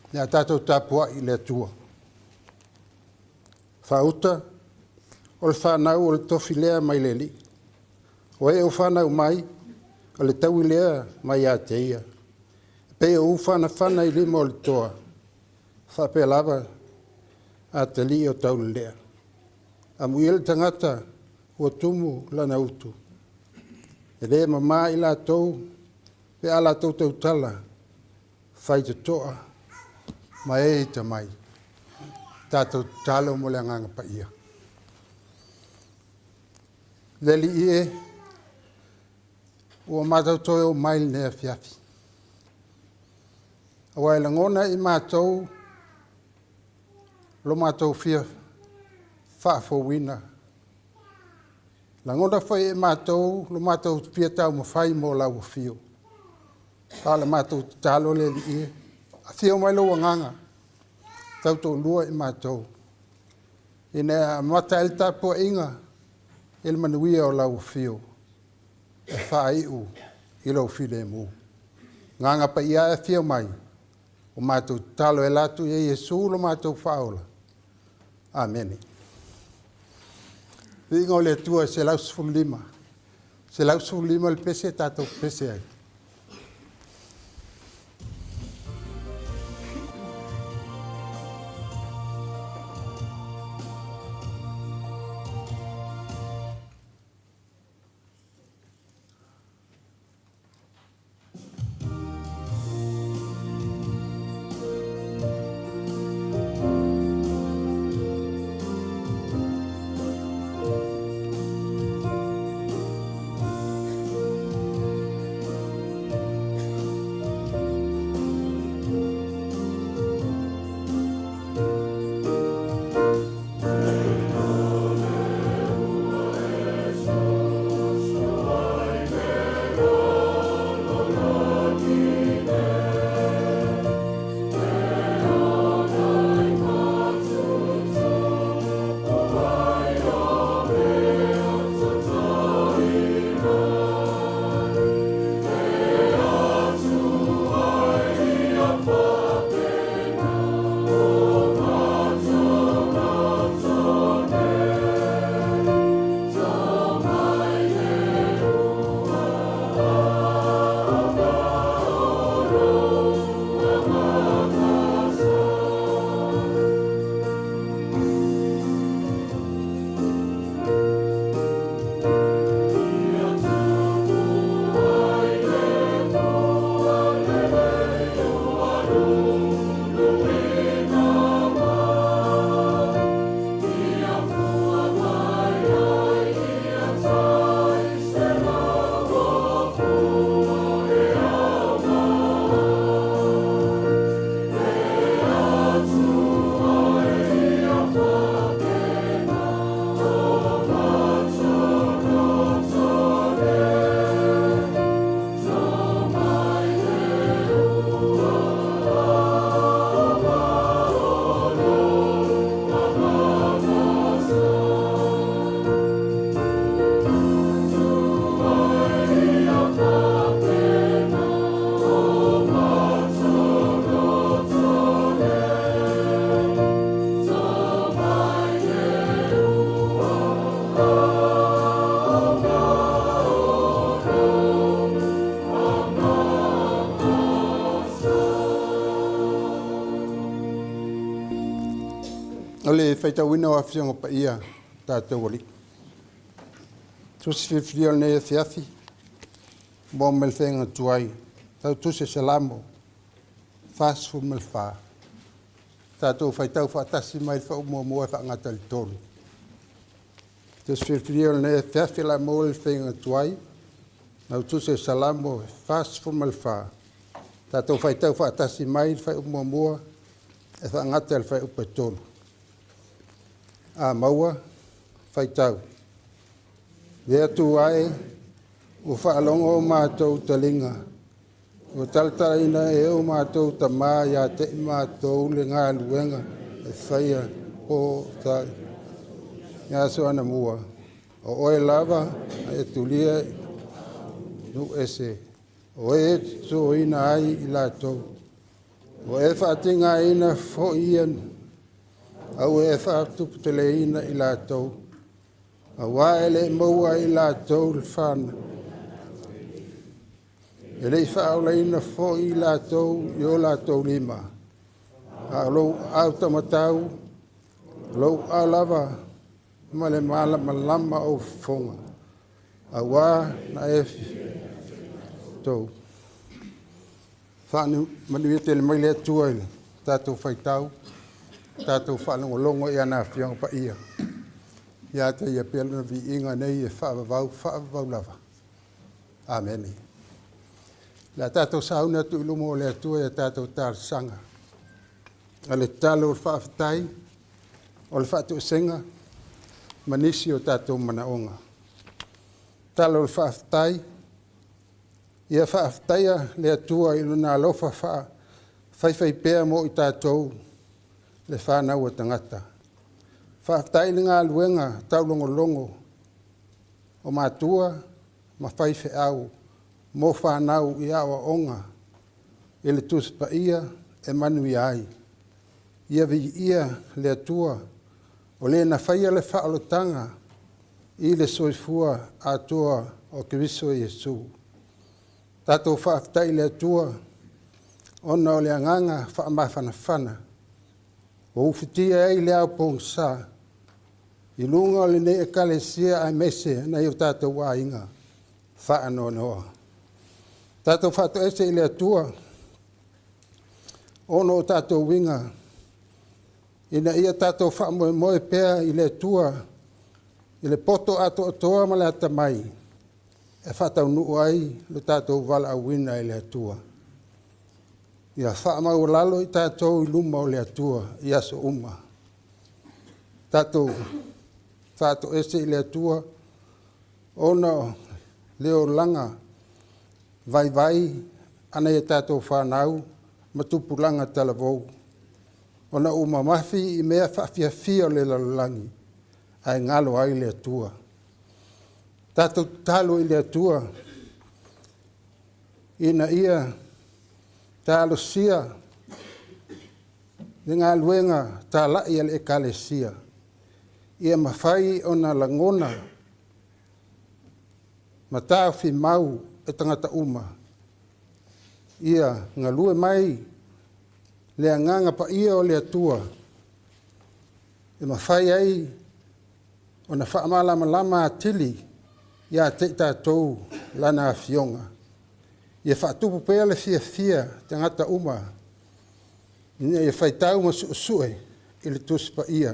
Nea tātou tāpua I le atua. Whauta, o le whanau o le tofi lea mai le li. O e o whanau mai, o le tau lea mai a te ia. Pe o whana I lima o le toa. Whape lava a te li o tau lea. A muiel tangata o tumu lana utu. E le mama I la tau, pe ala tau tau tala, whai te toa, ma e te mai. Tātou talo mo le anganga pa ia. Le li e, ua mātou toi o mail nea fiafi. Awa e langona I mātou, lo mātou fia whaafowina. Langona whai e mātou, lo mātou fia tau mawhai mo lau o fio. Tāle mātou talo le li e. A fio mai lo anganga. Tau tō lua I mātou. I nea mata el tāpua inga, il manuia o lau o fio. E whai u, I lau file mu. Nganga pa ia e fio mai. O mātou talo e latu e Jesu lo mātou whaola. Amen. Vinga o le tua se lau sfulima. Se lau sfulima le pese tātou pese ai. Ole whaitawina o awhionga pa ia tātou oli. Tusi whiwhiol ne e whiathi, mō melwhenga tuai, tau tusi salamo, whāsfu melwhā. Tātou whaitau whaatasi mai whaumua mua whaangata li tōru. Tusi whiwhiol ne e whiathi la mō melwhenga tuai, tau tusi salamo, whāsfu melwhā. Tātou whaitau whaatasi mai whaumua mua, e whaangata li whaupa tōru. A maua, whaitau. Lea tu ai, o whaalongo o mātou talinga. O taltaina e o mātou ta mā ia te mātou le ngā luenga e whaia o tai. Ngā so ana mua. O oe lava, e tulia nu ese. O e so ina ai I lātou. O e whaatinga ina fo ian. Au e whaatupu te le ina i lātou. A waele maua i lātou le whana. E lei whaola ina fo i lātou i o lātou lima. A lou au tamatau, lou au lava, ma le malama o fonga. A wā na e tau. Whanu manuia te le mai le atua ile, tātou whaitau, tātou whanongolongo i ana whianga pa ia. Ia te ia peluna vi inga nei e whaavavau lava. Amen. La tātou sauna tu ilumo le atua e tātou tār sanga. A le talo o whaafatai, o le whaatu senga, manisi o tātou manaonga. Talo o whaafatai, ia whaafataia le atua i luna alofa whaiwhai pēr mo i tātou le whanau o tangata. Whaafatai ni ngā luenga taulongolongo o mātua ma whaiwhe au mo whanau i awa onga i le tuspa ia e manu i ai. Ia vi ia le atua o le na whaia le whaalotanga i le soifua atua o Kiriso Iesu. Tātou whaafatai le atua ona o le anganga whaamawhanawhana. O uwhitia ei le au pōngsa. I lunga o le ne e kalesia ai mese na iu tātou wā inga whaano noa. Tātou whaato ese i le atua ono o tātou winga. Ina ia tātou whaamoe moe pēr i le atua i le poto ato atoa ma le atamai. E whatau nuu ai le tātou wala awina i le atua. Ia whaamau lalo i tātou i luma o le atua i aso uma. Tātou whaato ese i le atua ona leo langa vai ana e tātou whanau matupulanga talavou. Ona uma mafi i mea whawhiawhia o le lalulangi ai ngalo ai le atua. Tātou talo i le atua, ina ia tālo sia, ni ngā luenga tā lai ale e kale sia. Ia mawhai o na langona, ma tāo whi mau e tangata uma. Ia ngā lue mai, le anganga pa ia o le atua. E mawhai ai, o na whaamalama lama atili, ia te tātou lana fionga. Ia whaatupu pēr le fia tangata uma. Ia whaitau ma suusue i le tuspa ia.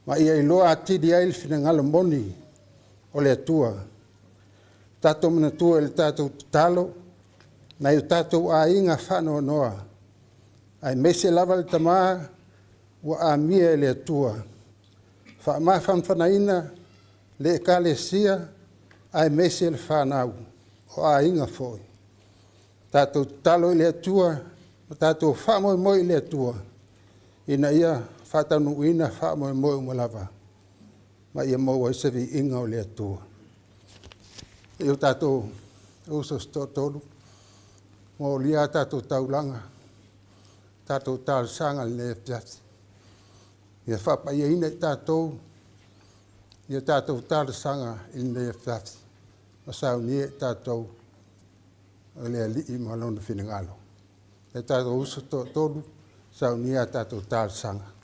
Ma ia i loa atidi ai le whina ngalo moni o le atua. Tātou mana tua le tātou talo, na i tātou a inga whanoa noa. Ai mese lava le tamaa, wa a mia le atua. Wha whamwhanaina le e kale sia, ai mese le whanau, o a inga foi. Tātou talo i le atua, tātou whamoe moi le atua. Ina ia whatanu ina whamoe moi umalawa. Ma ia maua isavi inga o le atua. Eo tātou uso stotolu, mo lia tātou taulanga, tātou tālsanga le piati. Ia whapa ia ina tātou, ia tātou tālsanga i le piati. Masau ni tātou le ali i malona whinangalo. E tātou uso tolu, sau ni tātou tālsanga.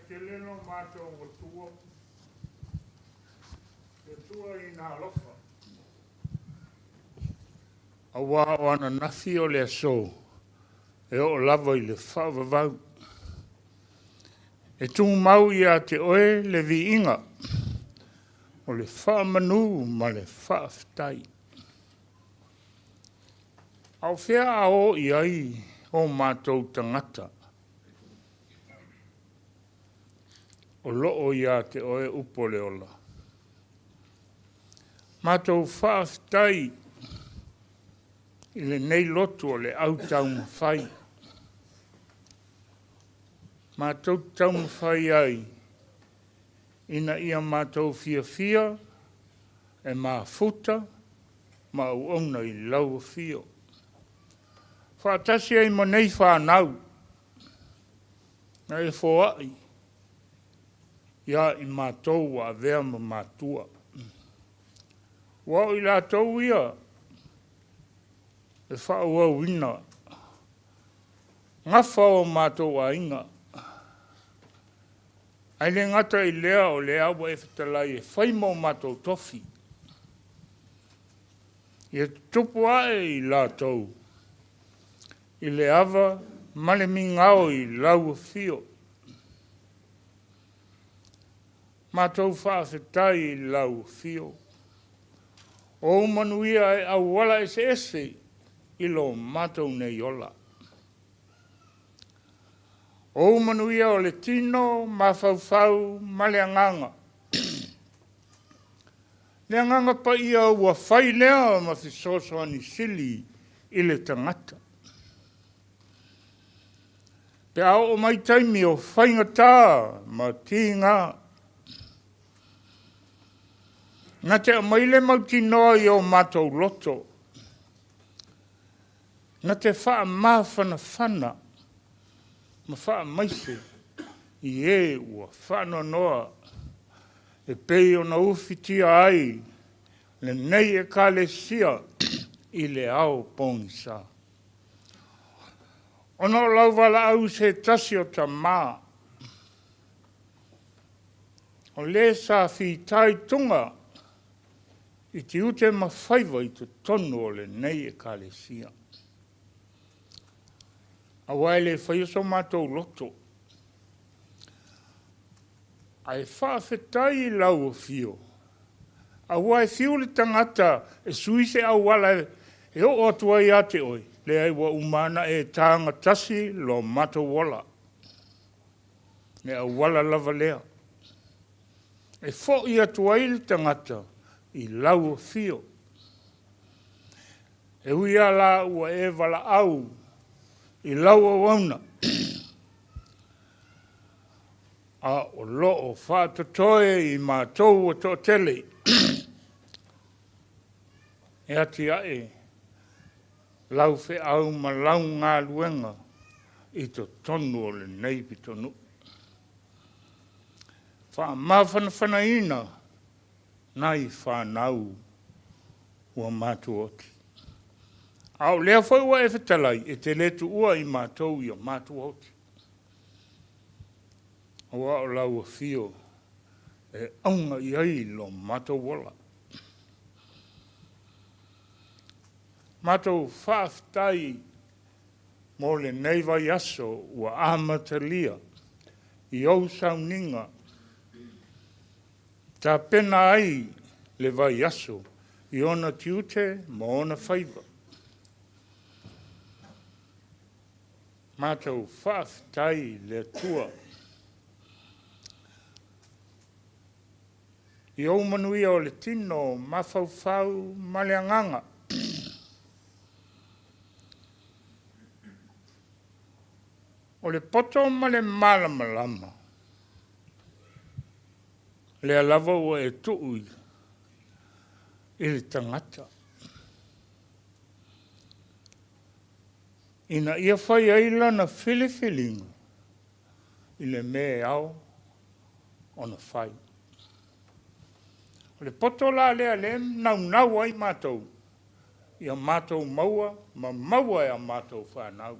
Keleno mātou o tua, e tua i nā lofa. Awa o ana nafi o le aso, e o lava i le whaavavau. E tungu mau i a te oe le vi inga, o le whaamanu ma le whaaftai. Au whea ao i ai o mātou tangata. O loo ia te oe upo le ola. Mātou whaaftai i le nei lotu o le autau mawhai. Mātou tau mawhai ai. Ina ia mātou fia e mafuta ma uona I lau fio. Whaatasi ai manei whanau. Na e fōai. Ia I mātou wa vea ma mātua. Wa I lātou ia. E whaua wina. Ngawha o mātou a inga. Ai le ngata I lea o le awa e whatalai e whaimo mātou tofi. Ia tupu ae I lātou. I le awa male mingao I lau fio. Mātou whaafetai I lau fio. O manuia e awala ese I lo mātou nei ola. O manuia o le tino, mawhauwhau, male anganga. Le anganga pa ia ua whai lea ma whisoso ani sili I le tangata. Pe ao o mai taimi o whainga tā ma tinga. Nga te amaile mauti noa I o mātou loto. Nga te wha mawhana whana. Ma wha maise I e ua whano noa. E pei o na uwhitia ai. Le nei e ka le sia I le ao pongisa. Ono lau wala au se tasi o ta mā. O le sa fi tai tunga. I te ute ma whaiva I te tonu o le nei e ka le sia. A wai le whaiaso mātou loto. Ai whaafetai I lau o fio. A wai fio le tangata e suise au wala e o atua I ate oi. Le ai wa umana e tāanga tasi lo mato wala. Le au wala lava lea. E fo I atua I le tangata I lau o fio. E huia la ua e wala au I lau o wauna. A o lo o whātotoe I mātou o tō tele. E ati ae. Lau whe au ma lau ngā luenga I to tonu o le nei pitonu. Wha mawhana ina nai whanau ua mātu oti. Au lea whai wa e whetalai e te letu ua I mātou I o mātu oti. Awa o lau a fio e aunga I ai lo mātou wala. Mātou whaaftai mo le nei vai aso ua amatalia I au sauninga. Ta pena ai le vai aso I ona tiute mo ona whaiva. Mātou whaaftai le tua. I au manuia o le tino mawhauwhau maleanganga. O le poto ma le malamalama. Le alava ua e tuui I le tangata. Ina ia whai aila na whiliwhilinga I le me au o na whai. O le poto la lea le nau ai mātou. Ia mātou maua, ma maua e a mātou whanau.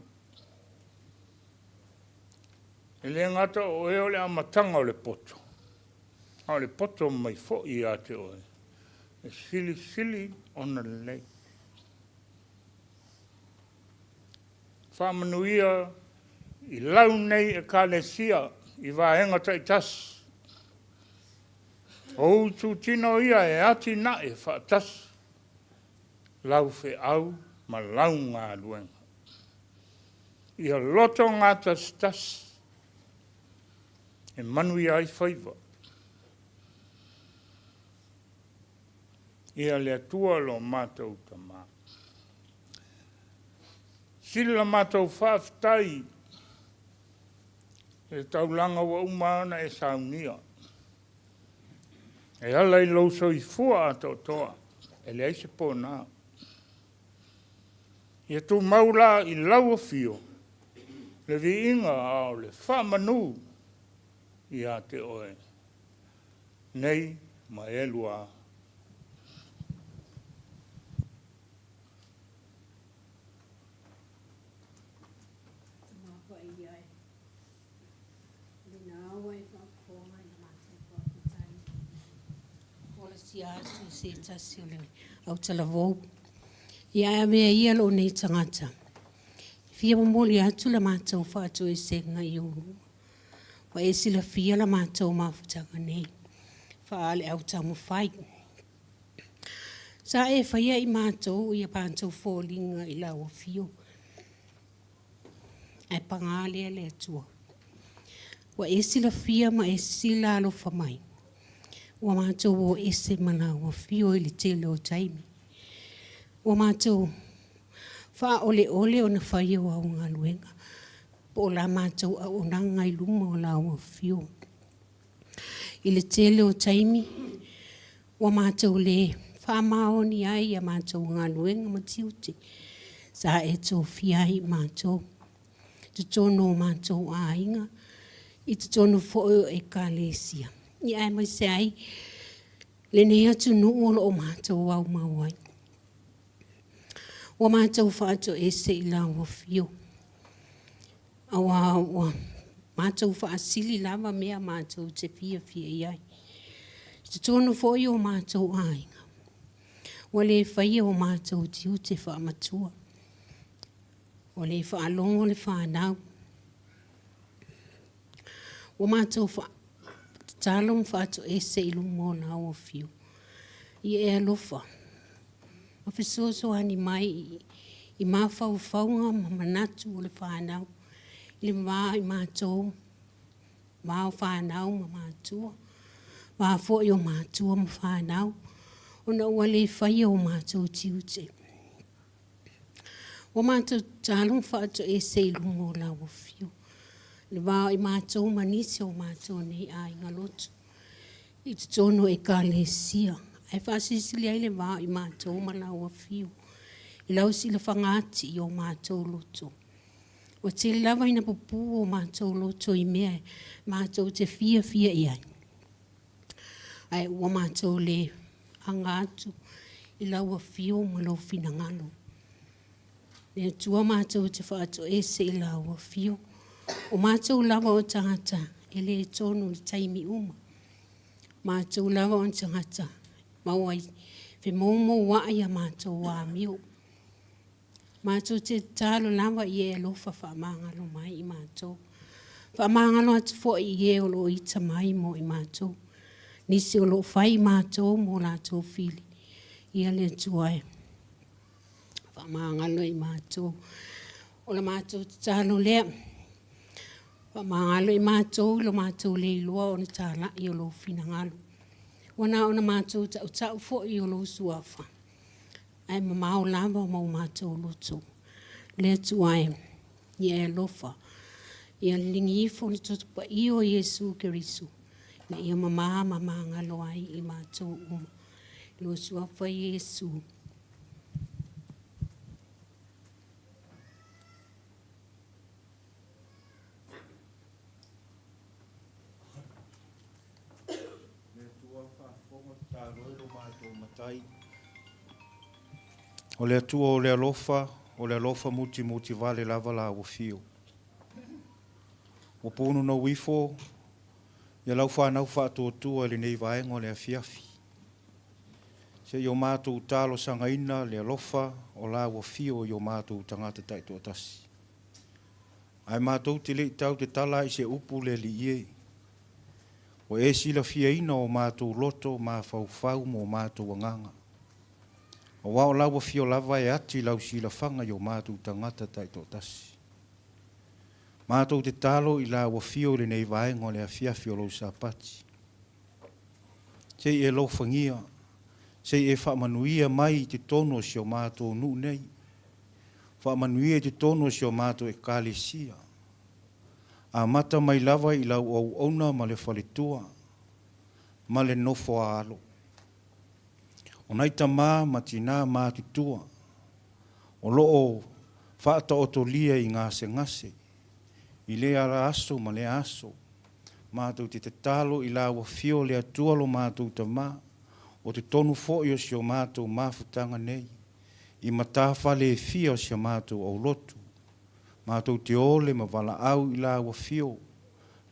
E le ngata o e o le amatanga o le poto. O le poto mai fo I a te oe. E sili ona lei. Whamanuia I lau nei e ka le sia I wahenga tai tas. O tu tino ia e ati na e whaatas. Lau whe au ma lau ngā luenga. Ia loto ngā tas. E manui ai whaiva. Ia le atua lo mātou ta mā. Sila mātou whaaftai. e taulanga wa umana e saunia. E ala i lau so i fua ato toa, e le aise pōna. Ia tū maula i lau a fio, le vi inga au le whamanu i a te oe. Nei ma e lua. Se tasi o le au talavou. Ia e mea ia lo nei tangata. Fia mamoli atu la mātou whātou e senga i uru. Wa e sila fia la mātou mawhutanga nei. Whaale au tamu whai. Sa e whaia i mātou ia pātou fōlinga i lau a fio. Ai pangale le atua. Wa e sila fia ma e sila alo whamai. Wa mātou o ese mana wa fio ili te leo taimi. Wa mātou wha ole ole o na whaia wa o ngā luenga. Po la mātou a o nanga i luma o la wa fio. Ili te leo taimi. Wa mātou le wha mao ni ai a mātou ngā luenga matiute. Sa e tō fiai mātou. Te tono mātou a inga. I te tono fōo e ka lesia. Ni ai mai se ai, le ne atu nuolo o mātou au mawai. Wa mātou whātou e se i lawa fio. Awa mātou whaasili lava mea mātou te fia iai. Te tono fōi o mātou ainga. Wa le whaia o mātou tiu te whaamatua. Wa le whaalongo le whaanau. Wa mātou talong whātou e se ilu mō na o fio. I e alofa. Ma whisoso ani mai i mawhau whaunga ma manatu o le whanau. I le maa i mātou. Maa o whanau ma mātua. Maa fōi o mātua ma whanau. O na ua le whaia o mātou tiute. O mātou talong whātou e se ilu mō na o fio. Le wā i mātou manisi o mātou nei a inga lotu. I te tono e ka le sia. Ai whaasisili ai le wā i mātou malau a fio. I lau si le whangati i o mātou lotu. O te lava ina pupu o mātou lotu i mea mātou te fia i ai. Ai o mātou le angatu i lau a fio malo fina ngalo. Le tua mātou te whaatou e se i lau a fio. O mātou lava o tangata, e le tonu i taimi uma. Mātou lava o tangata, mauai, fe mōmo waai a mātou wā miu. Mātou te tālo lava i e lofa whaamangalo mai i mātou. Whaamangalo atu fo i e o lo ita mai mo i mātou. Nisi o lo whai mātou mo lātou fili. Ia le tuai. Whaamangalo i mātou. O la mātou te tālo lea. Mangalo i mātou, lo mātou le iloa o na tāla i o lo fina ngalo. Wana o na mātou tau fo i o lo suafa. Ai mamao lava o mau mātou loto. Le tuai, i e lofa. I a lingi ifo ni tutupa i o Yesu Kerisu. Na i a mangalo ai i mātou uma. Lo suafa Yesu. O le atua o le alofa muti vale lava la o fio. O pono na wifo, ia lau whanau whātua le nei vaenga o le afiafi. Se i o mātou talo sangaina le alofa o la o fio i o mātou tangata taito atasi. Ai mātou te le tau te tala i se upu le li ie. O e sila fia ina o mātou loto mā whau mo mātou anganga. O wao lawa fio lava e ati lau sila whanga i o mātou tangata taito tasi. Mātou te talo i lawa fio le nei vaenga le afiafi o lau sapati. Sei e lau whangia, sei e whaamanuia mai te tono si o mātou nu nei. Whaamanuia te tono si o mātou e kālesia. A mata mai lava i lau au ona ma le whaletua, ma le nofo a alo. O nai tamā ma tina mā tutua, o loo whaata otolia i ngase ngase, i le ala aso ma le aso, mātou te talo i lawa fio le atua lo mātou tamā, o te tonu fo'i o sio mātou mafutanga nei, i matawha le fia o sia mātou au lotu, mātou te ole ma wala au i lawa fio,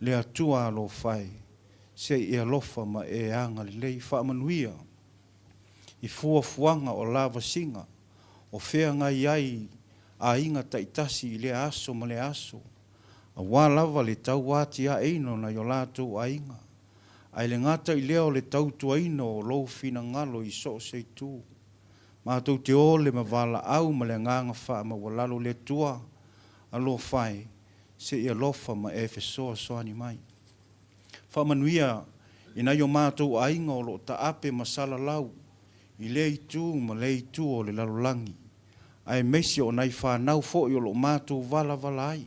le atua alo whai, se i alofa ma e anga le lei whaamanuia, i fuafuanga o lava singa, o whea ngai ai a inga taitasi i le aso ma le aso, a wālawa le tau wāti a eino na yo lātou a inga, ai le ngata i leo le tau tuaino o lou fina ngalo i so se tu, mātou te ole ma wala au ma le nganga wha ma walalo le tua, alo whai, se i alofa ma e fesoa soani mai. Whamanuia, ina yo mātou a inga o lo ta ape masala lau, i le itu ma le itu o le lalolangi. Ai meisi o nai whanau fo i o lo mātou vala vala ai.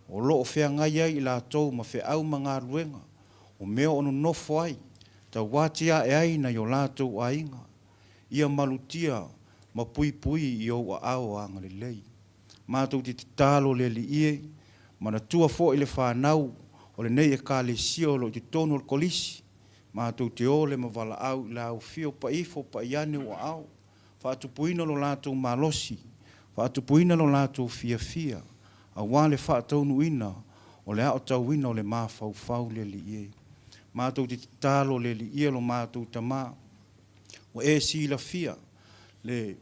O lo o whea ngai ai i la tau ma whea au ma ngā ruenga. O mea ono nofo ai. Ta wātia e ai na i o lātou a inga. Ia malutia ma pui pui i o a ao anga le lei. Mātou te talo le li ie. Ma na tua fo i le whanau. O le nei e ka le sio lo te tono le kolisi. Mātou te ole ma wala au i la au fio pa ifo pa iane o au. Whaatupuina lo lātou malosi. Whaatupuina lo lātou fia fia. A wale whaataunu ina o le ao tau ina o le mawhau whau le li ie. Mātou te talo le li ie lo mātou tamā. O e si la fia. Le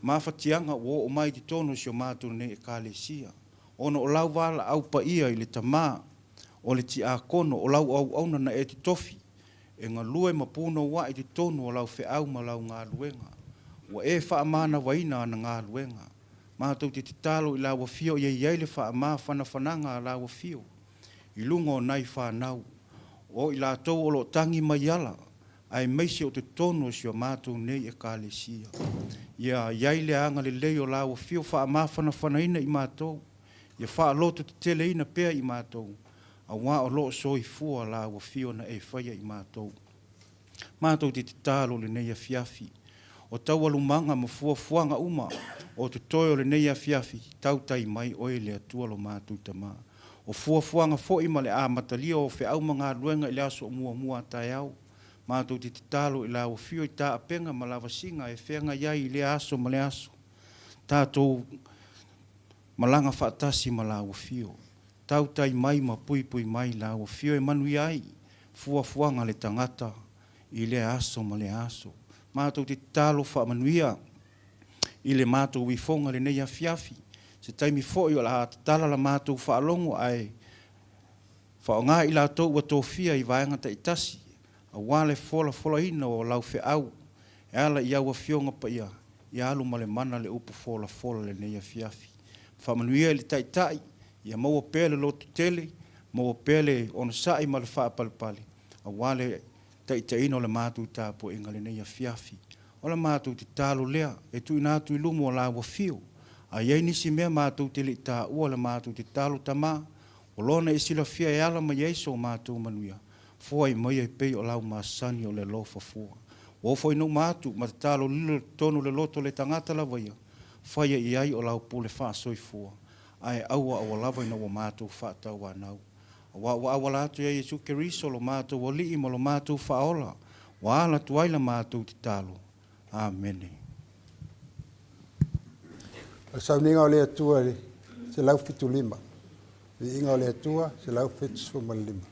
mawhatianga o mai te tono si o mātou ne e ka le sia. Ono o lau wala au pa ia i le tamā. O le ti a kono o lau au auna na e te tofi. E ngā lue ma puno wa i te tonu o lau whe au ma lau ngā luenga. Wa e wha amana waina na ngā luenga. Mātou te talo i lawa fio i ei le wha ama whanawhananga a lawa fio. I lungo nai whanau. O i la tau o lo tangi mai ala. Ai meisi o te tonu si o mātou nei e ka le sia. Ia iai le anga le lei o lawa fio wha ama whanawhanaina i mātou. Ia wha loto te tele ina pea i mātou. A wā o lo soi fua la wa fio na e whaia i mātou. Mātou te talo le nei a fiafi. O tau alumanga ma fuanga uma. O te toi o le nei a fiafi. Tau tai mai oe le atua lo mātou tamā. O fuanga fo ima le a matalia o whe au mga luenga i le aso mua tai au. Mātou te talo i la wa fio i tā apenga ma lava singa e whenga iai i le aso ma le aso. Tātou malanga whaatasi ma la wa fio. Tau tai mai ma pui mai la o fio e manu ai, fuanga le tangata i le aso ma le aso. Mātou te talo wha manuia i le mātou wifonga le nei a fiafi. Se taimi fo i o la tala la mātou wha alongo ai. Wha o ngā i la tau wa tōwhia i vaenga ta itasi. A wale fola ina o lau whe au. E ala i aua fionga pa ia. I alu ma le mana le upu fola le nei a fiafi. Wha manuia le tai. Ia maua pele lotu tele, maua pele ona sai ma le wha palipali. A wale taitaino le mātou tāpo inga le nei a fiafi. O le mātou te talo lea, e tui nātu i lumo o la wafio. A iei nisi mea mātou te li tā ua le mātou te talo tamā. O lona e sila fia e ala ma ieiso o mātou manuia. Fua i mai e pei o lau māsani o le lofa fua. O fo ino mātou, ma te talo lilo tonu le loto le tangata la vaia. Faya i ai o lau pule wha soi fua. Ai aua lava ina wa mātou whaatau anau. Wa awalatu ia Yesu Keriso lo mātou wa lii mo lo mātou whaola. Wa ala tuaila mātou te talo. Amen. Sau ninga o le atua se lau fitu lima. Inga o le atua se lau fitu suma lima.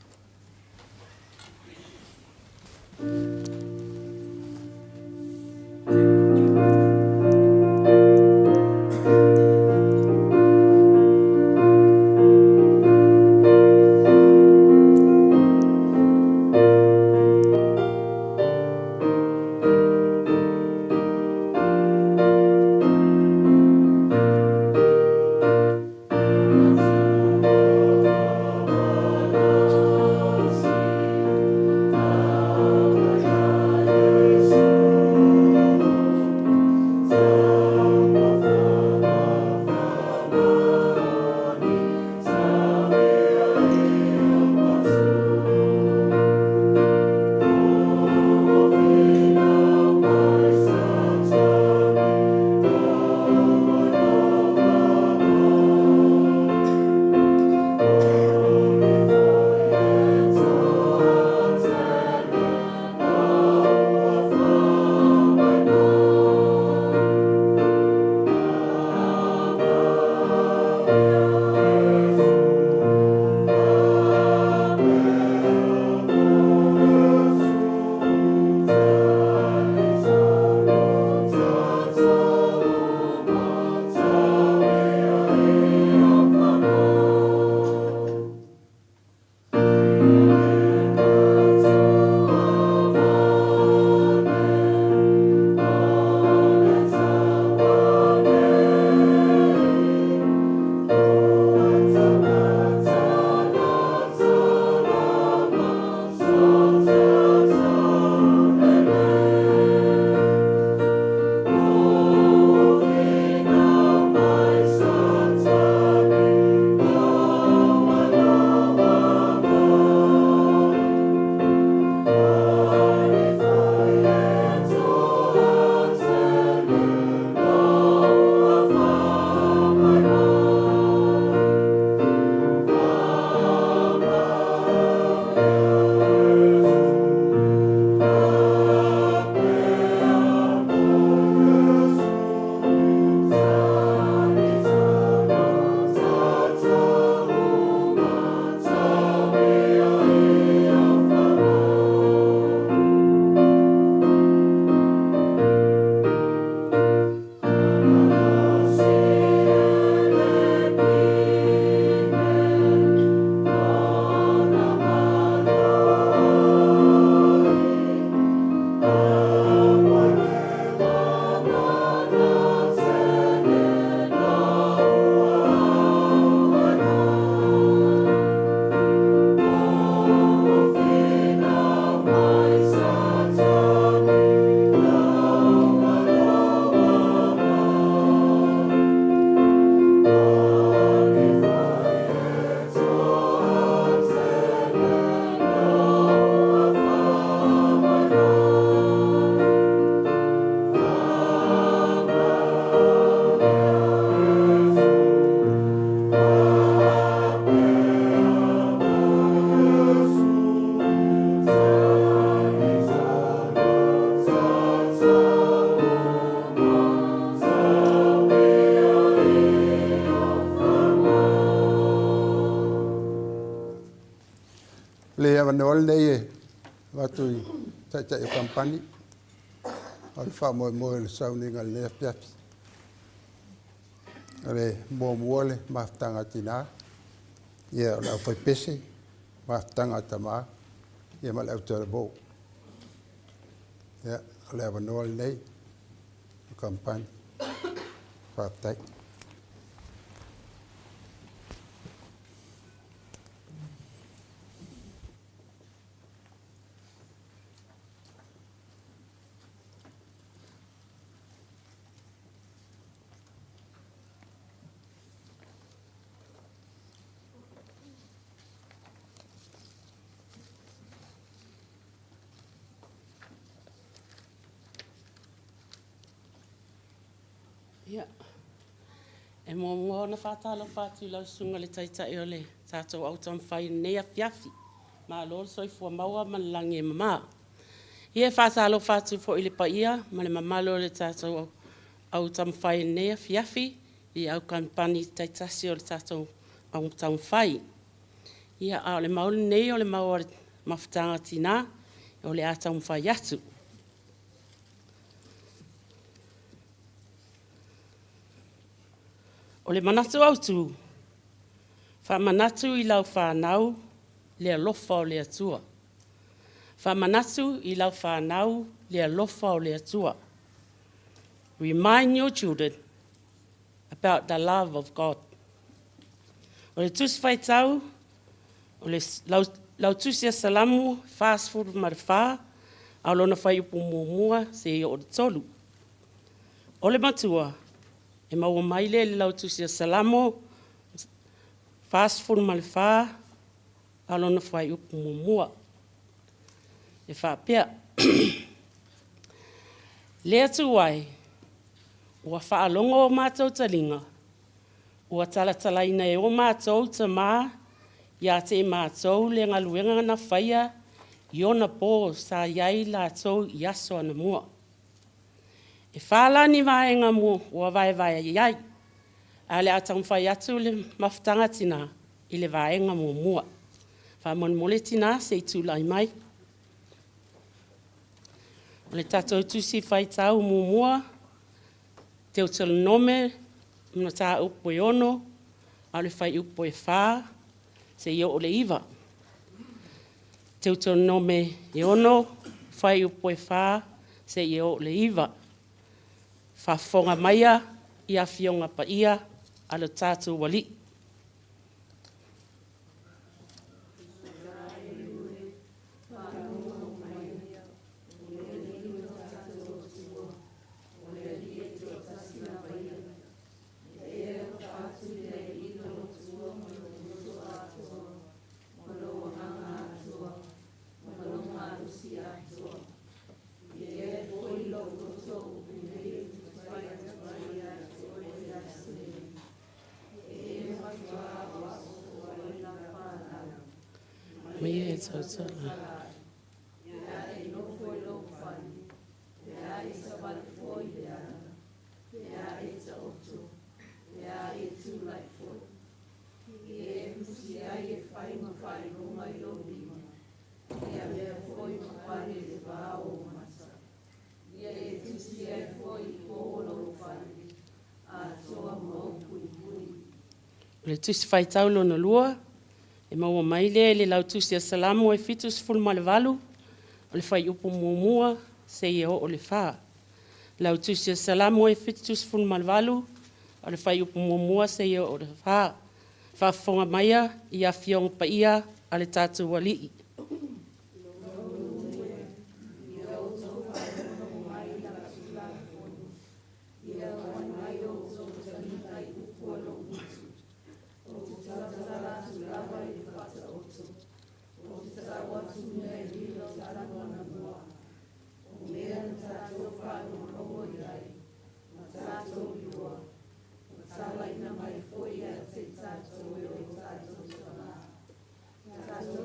vanol nei e watu i tata e kampani al fa mo le sauninga le piapi ale mo mole maftanga tina ia la foi pese maftanga tama ia mal autor bo ia le vanol nei kampani fa tai Ia. E mo na whātala whātu lau sunga le taitai o le tātou au tam whai nea fiafi. Ma lor soifua maua malangi e mama. Ia whātala whātu fo i le paia, ma le mamalo le tātou au tam whai nea fiafi, i au kampani taitasi o le tātou au tam whai. Ia a le maule nei o le maua mawhitanga tina, o le ātam whai atu. O le manatu au tu, wha manatu i lau whanau, le alofa o le atua. Wha manatu i lau whanau, le alofa o le atua. Remind your children about the love of God. O le tus whaitau, o le lau tusia salamu, fast food marwha, au lona whai upu muamua se i o le tolu. O le matua, e maua maile le lau tusia salamo, fast food malwha, alona whai upu muamua. E whapea. Lea tuai, ua whaalongo o mātou talinga, ua talatalaina e o mātou ta mā, ia te mātou le ngaluenga na whaia, i ona pō sa iai lātou i aso ana mua. E whālani vaenga mo ua vai iai. A le atang whai atu le mawhitanga tina i le vaenga mo mua. Whamon mole tina se i tūlai mai. O le tatou tusi whai tau mo mua. Te utala nome, mna tā upo e ono, a le whai upo e whā, se i o le iwa. Te utala nome e ono, whai upo e whā, se i o le iwa. Whafonga maia, ia fionga pa ia, ala tātou wali. Me so. Le tusi whai taulo na lua, e maua maile le lau tusi a salamu e fitus fulma le valu, o le whai upu muamua se i o le wha. Lau tusi a salamu e fitus fulma le valu, o le whai upu muamua se i o le wha. Whafonga maia i a fionga pa ia a le tātou walii. Tato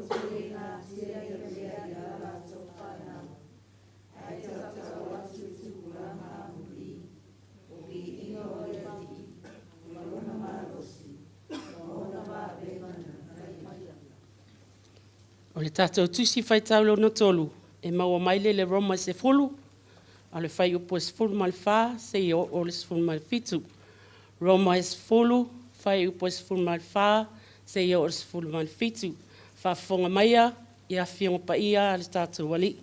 O le tātou tusi whai taulo no tolu, e maua maile le roma se fulu, a le whai upo se fulu ma le whā, se i o le se fulu ma le fitu. Roma se fulu, whai upo se fulu ma le whā, se i o le se fulu ma le fitu. Whaafonga maia, ia whionga pa ia le tātou wali.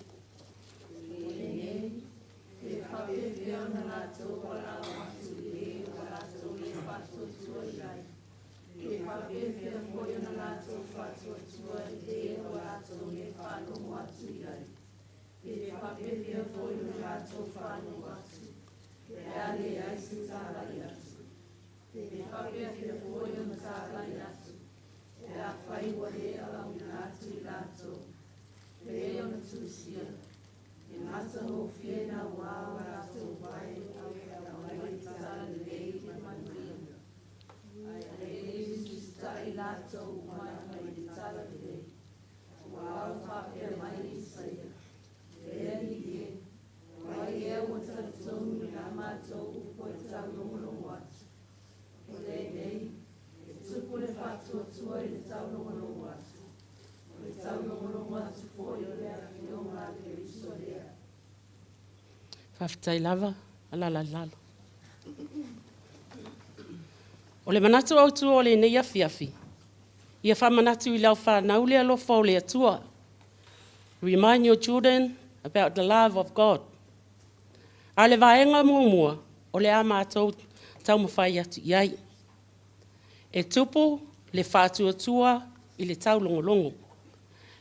Whawhitai lava, alala lalo. O le manatu au tua o le nei afiafi. Ia whamanatu I lau whanau le alofa o le atua. Remind your children about the love of God. A le vaenga mua o le a mātou tau mawhai atu iai. E tupu le whātuatua I le tau longolongo.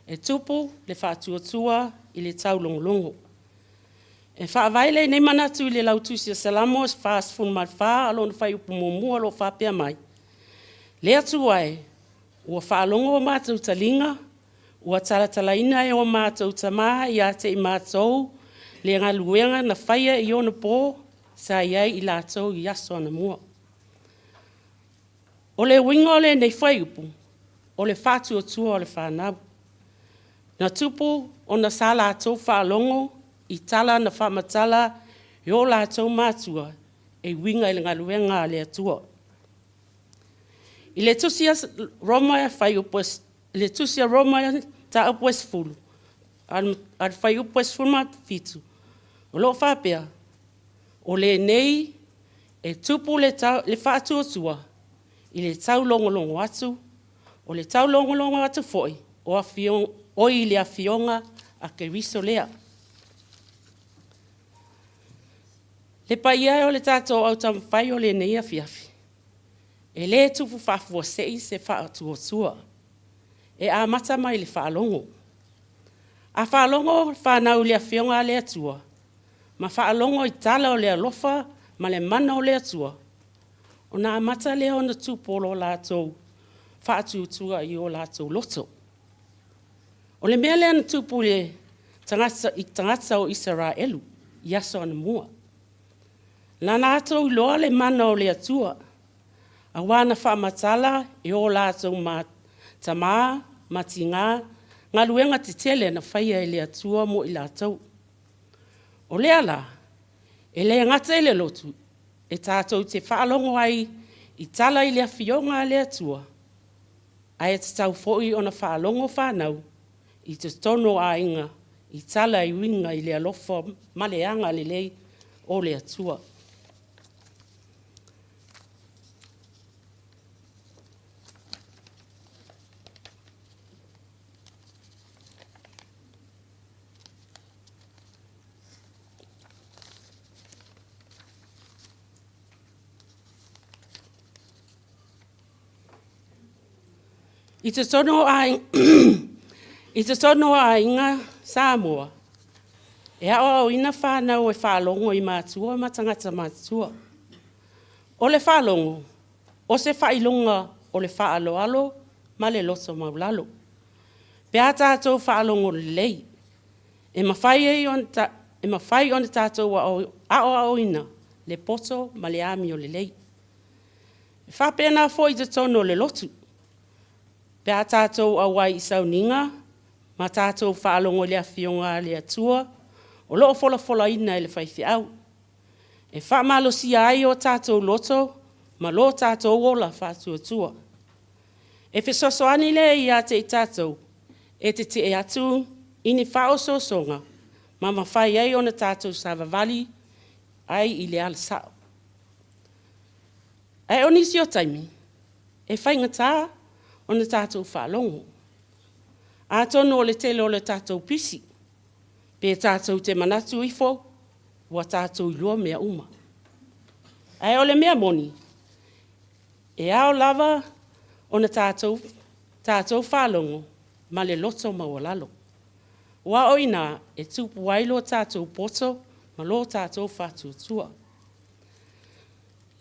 E tupu le whātuatua I le tau longolongo. E whaavaile nei manatu I le lautusi a salamos whaas funmal wha alon whai upu mumua lo whapea mai. Le atu ai, ua whaalongo o mātou talinga, ua talatalaina e o mātou tamaha I ate I mātou, le ngaluenga na whaia I ona pō, sa iai I lātou I aso ana mua. O le winga o le nei whai upu, o le whātuatua o le whanau. Na tupu o na sa lātou whaalongo, I tala na whamatala I o lātou mātua e winga I le ngaluenga le atua. I le tusia Roma whai upos, le tusia Roma ta upos fulu. Ar whai upos fulma fitu. O lo whapea, o le nei e tupu le whātuatua I le tau longolongo atu, o le tau longolongo atu foi, o I le awhionga a ke riso lea. Le paia o le tātou au tam whai o le nei awhiawhi. E le tupu whafua sei se whaatuatua. E a mata mai le whaalongo. A whaalongo whanau le awhionga le atua. Ma whaalongo I tala o le alofa, ma le mana o le atua. O na amata lea ona tūpolo lātou, whaatuatua I o lātou loto. O le mea lea na tūpu le tangata o Israelu, I aso ana mua. Na lātou I loa le mana o le atua, a wana whaamatala I o lātou tamā, matinga, ngā luenga te tele na whaia I le atua mo I lātou. O le ala, e le ngata I le lotu, e tātou te whaalongo ai I tala I le awhionga le atua. Ai te tau fōi o na whaalongo whanau, I te tono a inga, I tala I winga I le alofa maleanga le lei o le atua. I te tono a inga Samoa, e ao ina whanau e whalongo I mātua ma tangata mātua. O le whalongo, o se whailonga o le whaaloalo ma le loto maulalo. Pea tātou whalongo le lei, e mawhai on tātou ao ina le poto ma le ami o le lei. E whapena fo I te tono le lotu. Pea tātou awai I sauninga, ma tātou whaalongo le awhionga le atua, o loo fola ina I le whaiwhiau. E whamalosia ai o tātou loto, ma lo tātou ola whātuatua. E whesosoani le I ate I tātou, e te e atu ini whaososonga, ma mawhai ai o na tātou sa wawali ai i le ala sao. Ai o nisi o taimi, e whainga tā o na tātou whalongo. A tono o le tele o le tātou pisi, pe tātou te manatu ifo, wa tātou ilua mea uma. Ai o le mea moni, e ao lava o na tātou whalongo, ma le loto mawalalo. Wa oina e tupu wailo tātou poto, ma lo tātou whātuatua.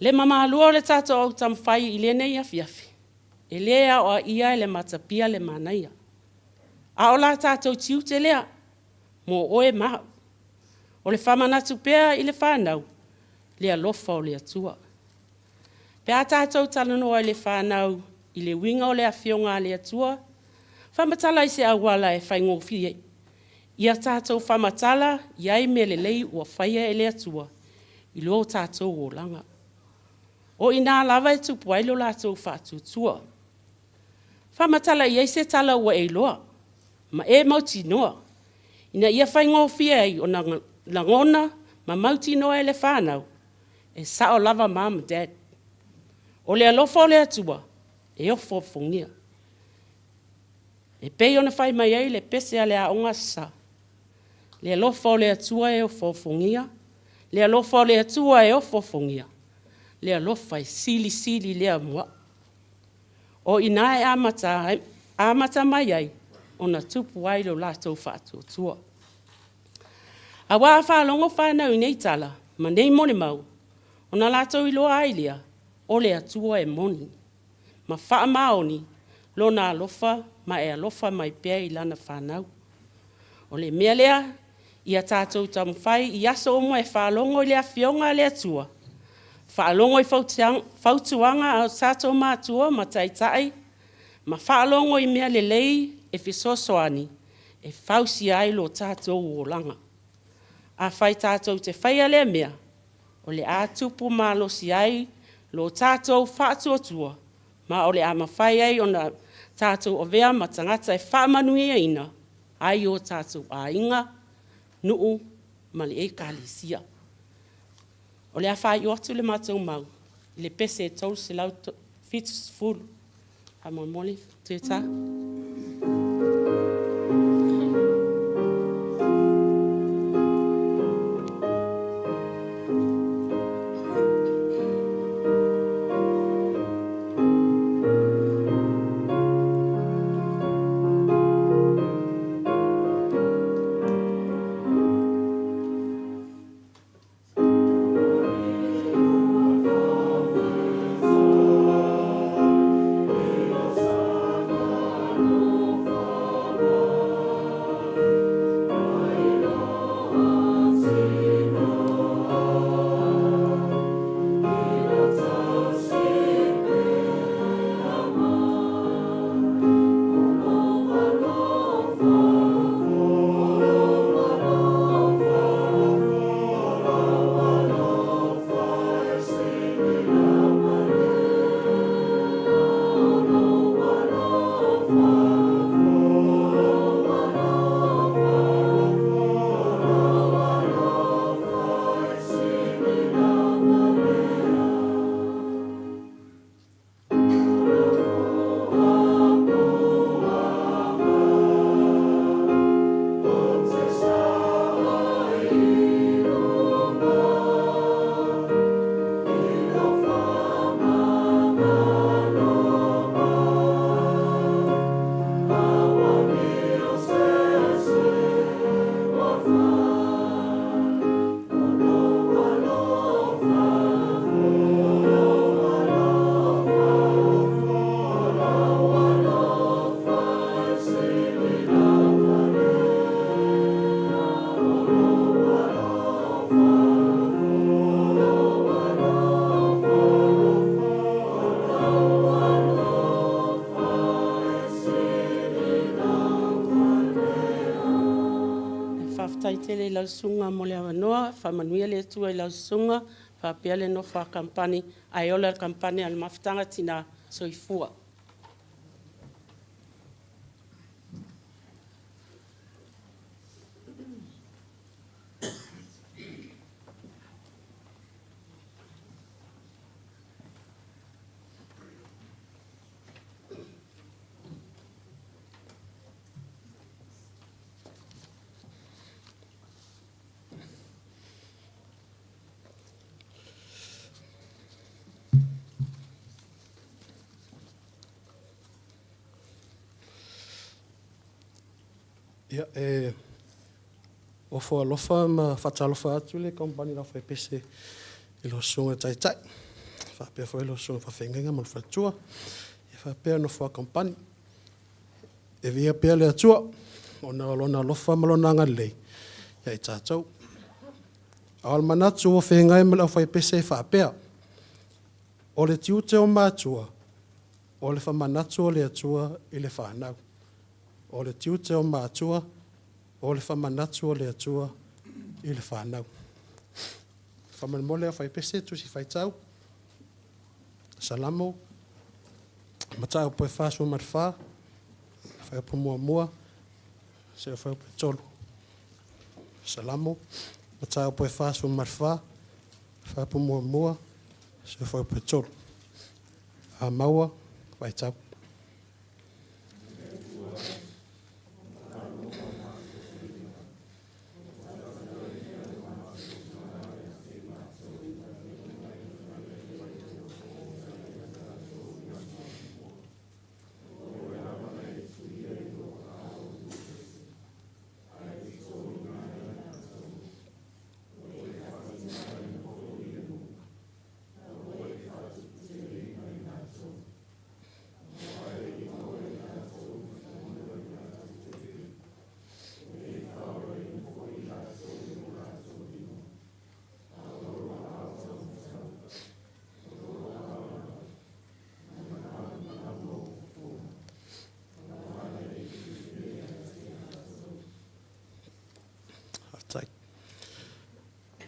Le mama alua o le tātou au tamwhai i le nei afiafi. E lea o ia le matapia le manaia. A o la tātou tiu te lea, mo oe maha. O le whamanatu pēa i le whanau, lea lofa o le atua. Pea tātou talanoa i le whanau, i le winga o le awhionga le atua, whamatala i se awala e whaingofie. Ia tātou whamatala, iai me le lei ua whaia e le atua, i lo tātou o langa. O ina lava e tupu ailo lātou whātutua. Whamatala iai se tala ua e loa, ma e mauti noa. Ina ia whaingofie ai o na langona, ma mauti noa e le whanau, e sao lava mama dad. O le alofa o le atua, e ofo fongia. E pei ona whai mai ai le pese a le aonga sa. Le alofa o le atua e ofo fongia, le alofa o le atua e ofo fongia. Le alofa e sili lea mua. O ina e amata mai ai, o na tupu ai lo lātou whātuatua. A wā whālongo whānau i nei tala, ma nei mone mau, o na lātou i loa ailia, o le atua e moni. Ma wha maoni, lo na alofa, ma e alofa mai pēa i lana whānau. O le mea lea, ia tātou tamwhai, i aso omo e whālongo i lea whionga le atua. Whaalongo i whautuanga au tātou mātua ma taitai, ma whaalongo i mea le lei e whisosoani, e whausi ai lo tātou o langa. A whai tātou te whaia lea mea, o le ātupu mālosi ai lo tātou whaatuatua, ma o le ama whai ai o na tātou o vea ma tangata e whaamanuia ina, ai o tātou a inga, nuu, ma le e kālisia. O le awha i otu le mātou mau, i le pese e tau se lau fitus fulu. Ha moli, te tā. tele la sunga mo le anoa, fa manuia le tua la sunga, fa pia le no fa kampani, ai ola kampani al maftanga tina soifua. Ia, o fo alofa ma whatalofa atu le kompani la whai pese i lo sunga tai tai. Whapea fo i lo sunga whawhengenga ma whatua. E whapea no wha kompani. E via pea le atua. O na alona alofa malona ngalei. Ia i tātou. Awal manatu o whengai ma la whai pese e whapea. O le tiute o mātua. O le whamanatu o le atua i le whanau. O le tiute o mātua. O le whamanatu o le atua i le whanau. Whamanmole a whaipese tusi whaitau. Salamo. Matau poe whāsua marwha. Whaipo mua mua. Se whaipo tolu. Salamo. Matau poe whāsua marwha. Whaipo mua mua. Se whaipo tolu. A maua. Whaitau.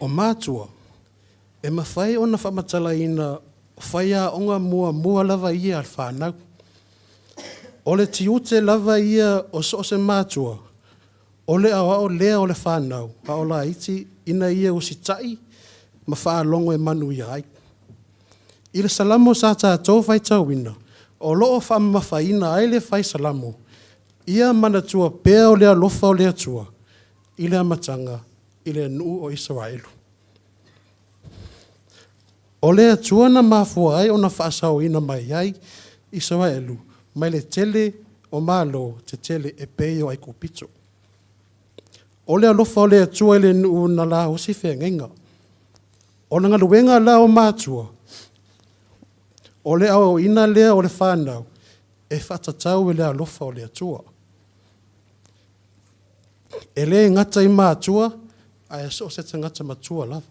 O mātua, e mawhai ona whamatala ina whaia onga mua lava ia al whanau. O le tiute lava ia o se mātua, o le awa o lea o le whanau, a o la iti ina ia o si tai, ma wha longo e manu ia ai. I le salamo sa tātou whai tauina, o loo wha mawhaina ai le whai salamo, ia manatua pēa o lea lofa o lea tua, i le amatanga, i le nuu o Israelu. O lea tuana mafua ai o na whaasau ina mai ai Israelu, mai le tele o malo te tele e peo ai kupito. O lea lofa o lea tua le nuu na la o si whengenga. O na ngaluenga la o mātua. O lea o ina lea o le whanau e whatatau e lea lofa o lea tua. E le ngata i mātua, ai so se te ngata matua lava.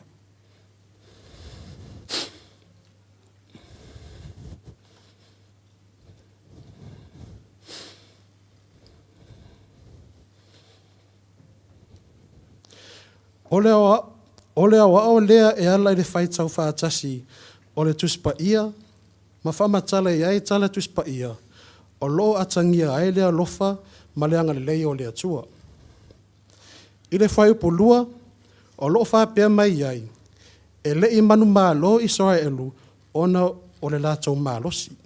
O lea o lea e ala i le whaitau whaatasi o le tuspa ia, ma whamatala i ai tala tuspa ia, o loo atangia ai lea lofa ma leanga le lei o lea tua. I le whaiupo lua, o loo whapea mai ai, e le i manu malo Israelu ona o le lātou malosi.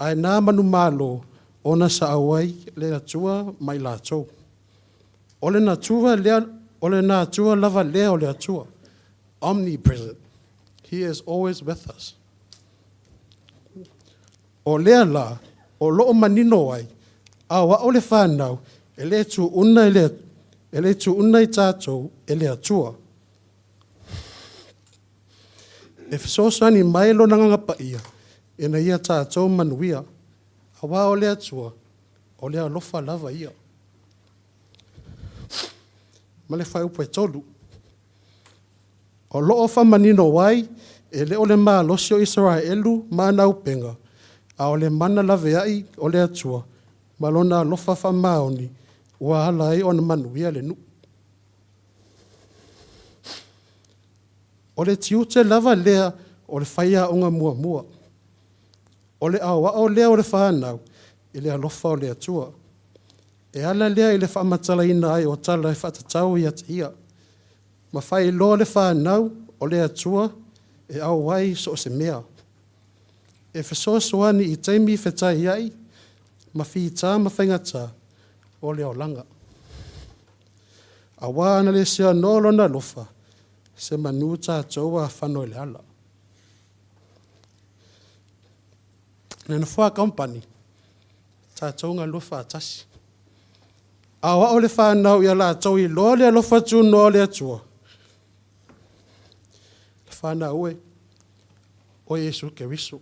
Ai nā manu malo ona sa awai le atua mai lātou. O le natua lea o le nātua lava lea o le atua. Omnipresent. He is always with us. O lea la, o loo manino ai, awa o le whanau, e le tu una i tātou e le atua. E fisosani mai lo nanga pa ia, e na ia tātou manuia, awa o le atua, o le alofa lava ia. Ma le whaiupo e tolu. O loo whamanino wai, e le o le maa losio Israelu maa naupenga, a o le mana lave ai o le atua, ma lona lofa whamaoni, ua ala ai o na manuia le nu. O le tiute lava lea o le whaia onga mua. O le awa o lea o le whanau, i le alofa o le atua. E ala lea i le whamatala ina ai o tala e whatatau i atia. Ma whai loa le whanau o le atua e au wai so se mea. E whasoasoani i teimi whetai ai, ma whi tā ma whaingata o le olanga. A wāna le sea nolo na lofa, se manu tātou a whanau le ala. Nena wha company, tātou ngā lofa atasi. Awa o le whanau ia la tau I loa le alofa tu noa le atua. Le whanau e, o Yesu Keriso.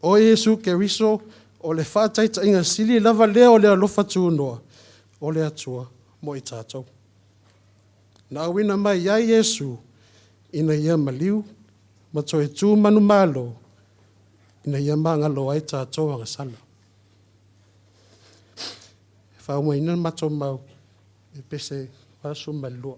O Yesu Keriso, o le whātaita inga sili lava lea o le alofa tu noa, o le atua, mo I tātou. Na awina mai ia Yesu, ina ia maliu, ma toi tū manu malo, ina ia mangalo ai tātou anga sana. Whaumwa ina mato mau, e pese wasu malua.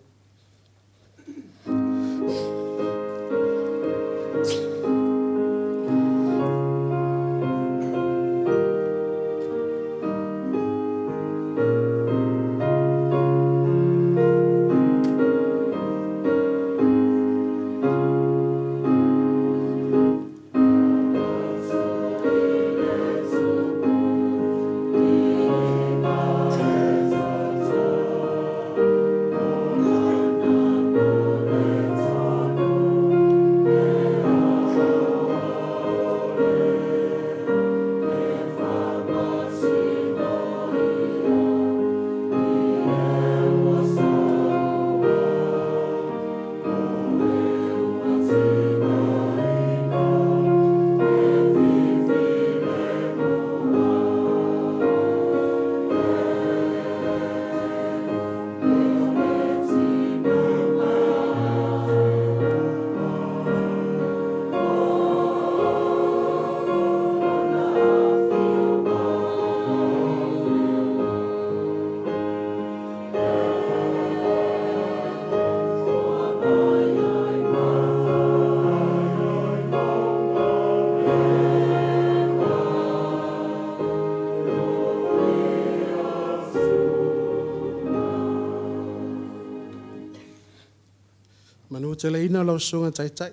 Manu te leina lau sunga taitai.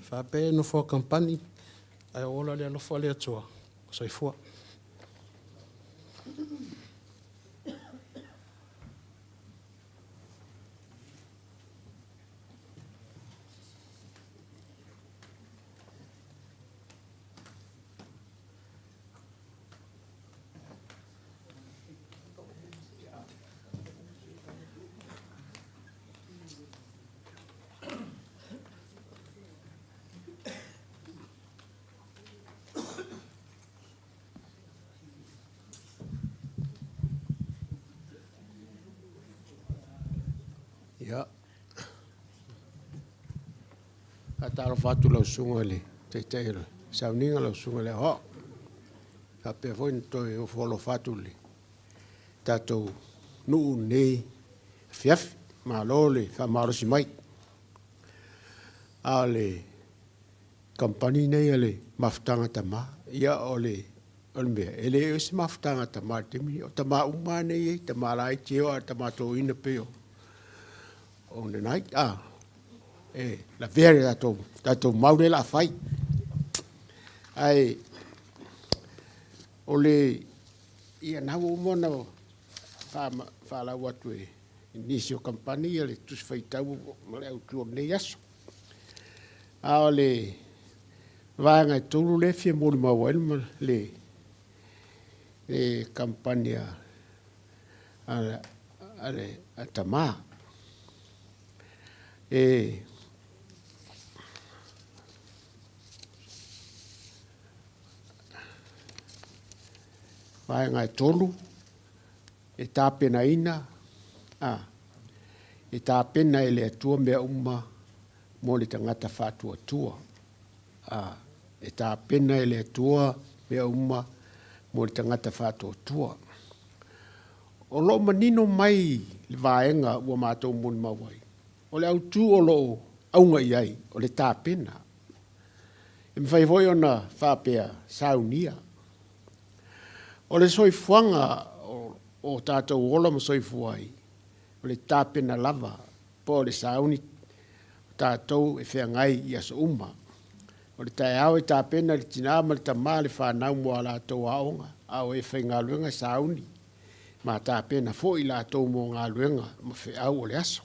Whape no fua kampani. Ai ola le alofa le atua. Soifua. Ya. Ataro fatu lau sunga le. Te le. Sauninga lau sunga le. Ho. Ka pe foi toi o folo fatu le. Tatou nuu nei. Fiaf. Ma lole. Fa marosi mai. Ale. Kampani nei ale. Maftanga tama. Ia ole. Olme. Ele ose maftanga tama. Temi. O tama umane ye. Tama lai teo. Tama to ina peo. On the night, la very that maure la fight. Ole ia na mona fala what we inicio campania le tus feitau male tu ne yaso. Ole vanga tulu le fie mo ma le campania ale atama. Vai ngai tolu tapena ina tapena ele atua mea uma mo le tangata fatua tua tapena ele atua mea uma mo le tangata fatua tua o lo manino mai le vaenga ua mātou mon mawai o le au tu o lo aunga iai, o le tāpena. E mwhai voi ona whapea saunia. O le soifuanga o tātou ola ma soifuai, o le tāpena lava, po le sauni tātou e whea ngai i aso uma. O le tae au e tāpena le tinama le tamā le whanau mua la tau aonga, au e whai ngā luenga sauni, ma tāpena fo i la tau mo ngā luenga, ma whai au o le aso.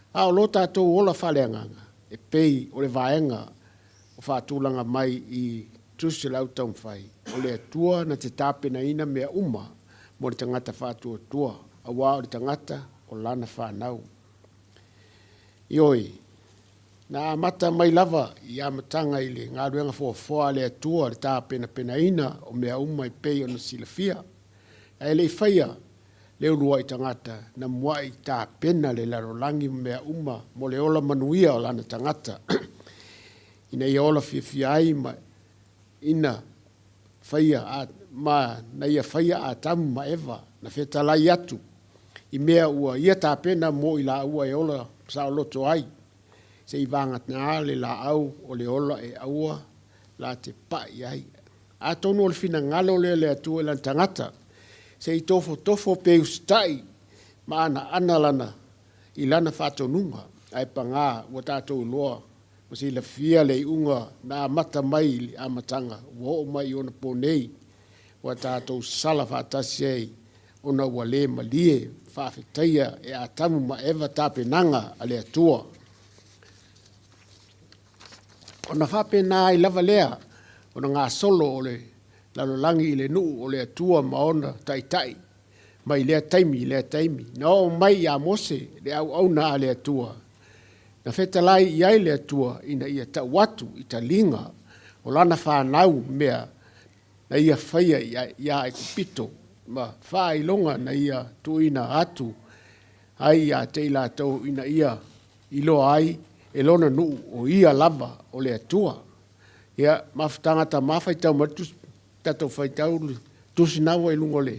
Ao lo tātou ola whaleanganga, e pei o le vaenga o whātūlanga mai i tusi lau taumwhai, o le atua na te tāpena ina mea uma, mo le tangata whātua, a wā o le tangata o lana whānau. Ioi, nā amata mai lava i amatanga i le ngā ruenga fōa le atua le tā pena ina o mea uma i pei o na silafia. E le whaia le urua i tangata na mua i tā pena le larolangi mea uma mo le ola manuia o lana tangata. Ina i ola fia ai ma ina whaia na ia whaia a tamu ma ewa na whetalai atu. I mea ua ia tā pena mo i la ua e ola sao loto ai. Se i vangat na le la au o le ola e aua la te pai ai. A tonu o le fina ngalo le atua lan tangata. Se i tofo pe ustai ma ana lana i lana whatonunga ai panga ua tātou loa. Ma se la fia le unga na mata mai a matanga wo mai ona ponei ua tātou sala whatasi ei ona ua le malie whawhetaia e a tamu ma ewa tāpenanga a le atua. Ona whapena i lava lea, ona ngā solo o le lalolangi i le nuu o le atua maona tai, mai lea taimi. Na o mai a mose le au na a le atua. Na whetalai i ai le atua ina ia ta watu i ta linga o lana whanau mea na ia whaia ia e kupito. Ma wha ilonga na ia tuina atu ai a te ila tau ina ia ilo ai e lona nuu o ia lava o le atua. Ia mawhtangata mawhaitau matus tato whaitau tusinawa i lungo le.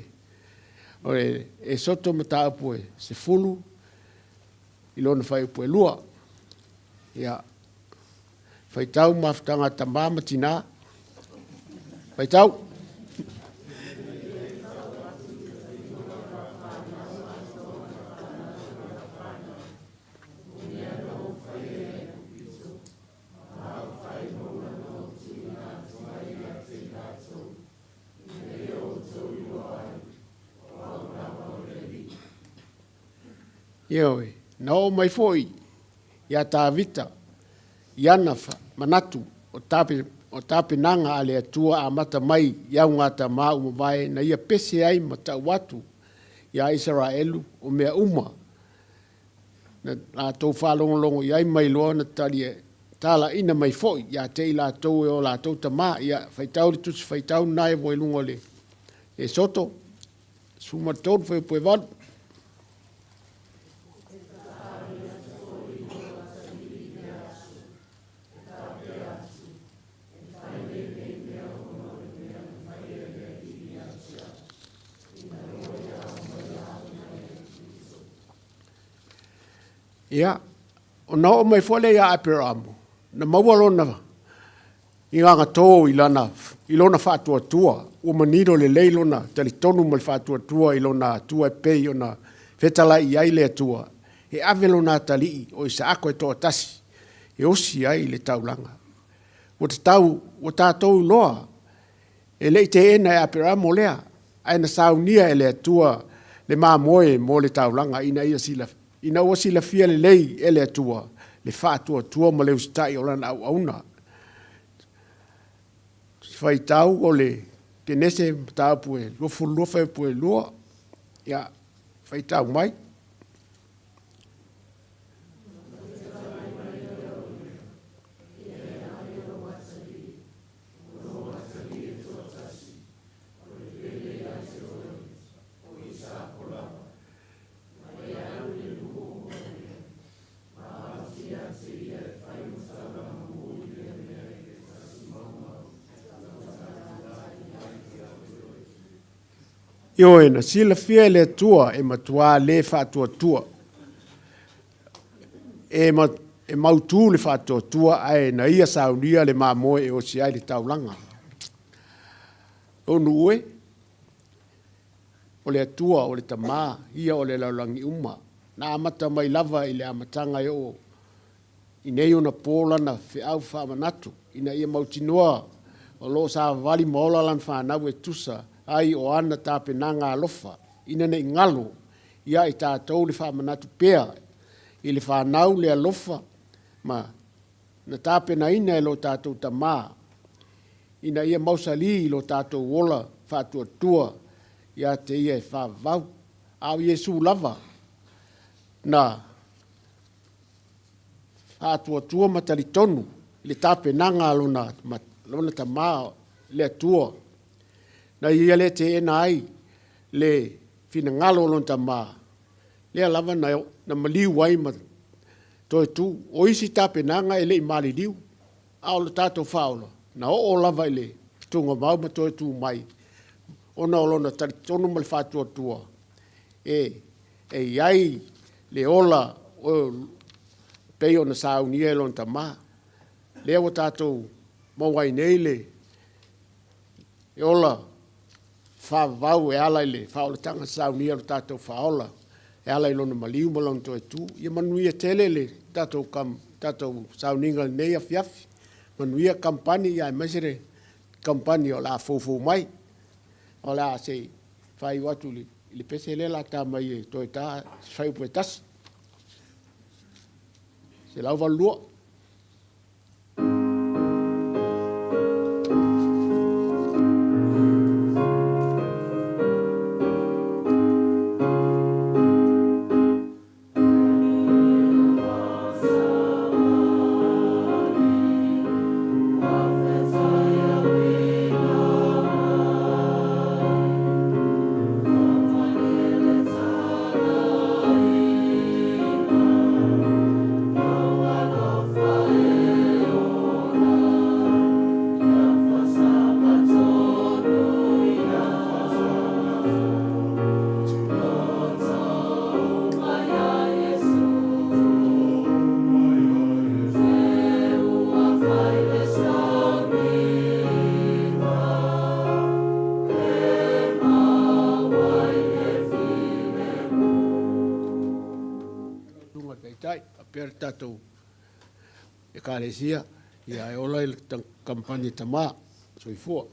O e soto mata apue se fulu i lona whai upue lua. Ia whaitau mawhtangata mamatina. Whaitau. Ioi, na o mai foi, ia tā vita, iana manatu, o tāpe nanga ale atua a mata mai, iau ngata maa umawai, na ia pese ai mata watu, ia Israelu, o mea uma. Na tau whalongolongo, iai mai loa na tala ina mai foi, ia te i la tau e o la tau ta maa, ia whaitau le tusi whaitau nai voi lungo le. E soto, suma tau fai pue vadu. Ia, o na o mai fole ia aperamu, na mawalona i nganga tō i lona whātua, o manido le leilona, tali tonu mal whātua i lona tua e pei o na whetala i aile atua, e avelona tali o i sa ako e tō tasi, e osi ai le taulanga. O tātou loa, e lei te ena e aperamu lea, aina saunia e le atua le māmoe mo le taulanga ina ia sila ina o sila fia le lei ele atua, le whātua tua ma le ustai o lana au auna. Whaitau o le kenese tāpue, lua whai pue lua, ia, whaitau mai. Io na sila fia le tua e matua le whātua tua. E mautu le whātua tua ai na ia saunia le māmoe e o si ai le taulanga. O nuwe, o le atua o le tamā, ia o le laulangi uma. Na amata mai lava i le amatanga o i nei ona pōla na whiau whamanatu. Ina ia mautinoa o lo sa vali maola lan whanau e tusa ai o ana tāpe nanga alofa, ina nei ngalo, ia i tātou le whamanatu pēa, i le whanau le alofa, ma na tāpe na ina e lo tātou tamā, ina ia mausali i lo tātou wola whātua tua, ia te ia e whāvau. Au Iesu lava. Na tua matari tonu. Le tape nanga lona ta maa le atua. Na ia le te ena ai le fina ngalo lona ta maa. Le lava na maliu wai ma toi tu. O isi tape nanga ele i mali liu. Ao le tato whaola. Na o lava ele. Tunga mau ma toi tu mai. Ona o lona tari tonu ma le whātua tua. E iai le ola o pei ona saunia e lona ta maa. Lea o tātou mawai nei le e ola whāvau e ala le whaola tanga saunia o tātou whaola e ala i lona maliu ma lona toi tu. Ia manuia tele le tātou sauninga nei a fiafi. Manuia kampani ia e mesere kampani o la fufu mai. O la se whai watu li pese le la tā mai e toi tā whai upe tasi. Se lau valua. Per tatou e kāresia ia e ola i kampani tamā soifua.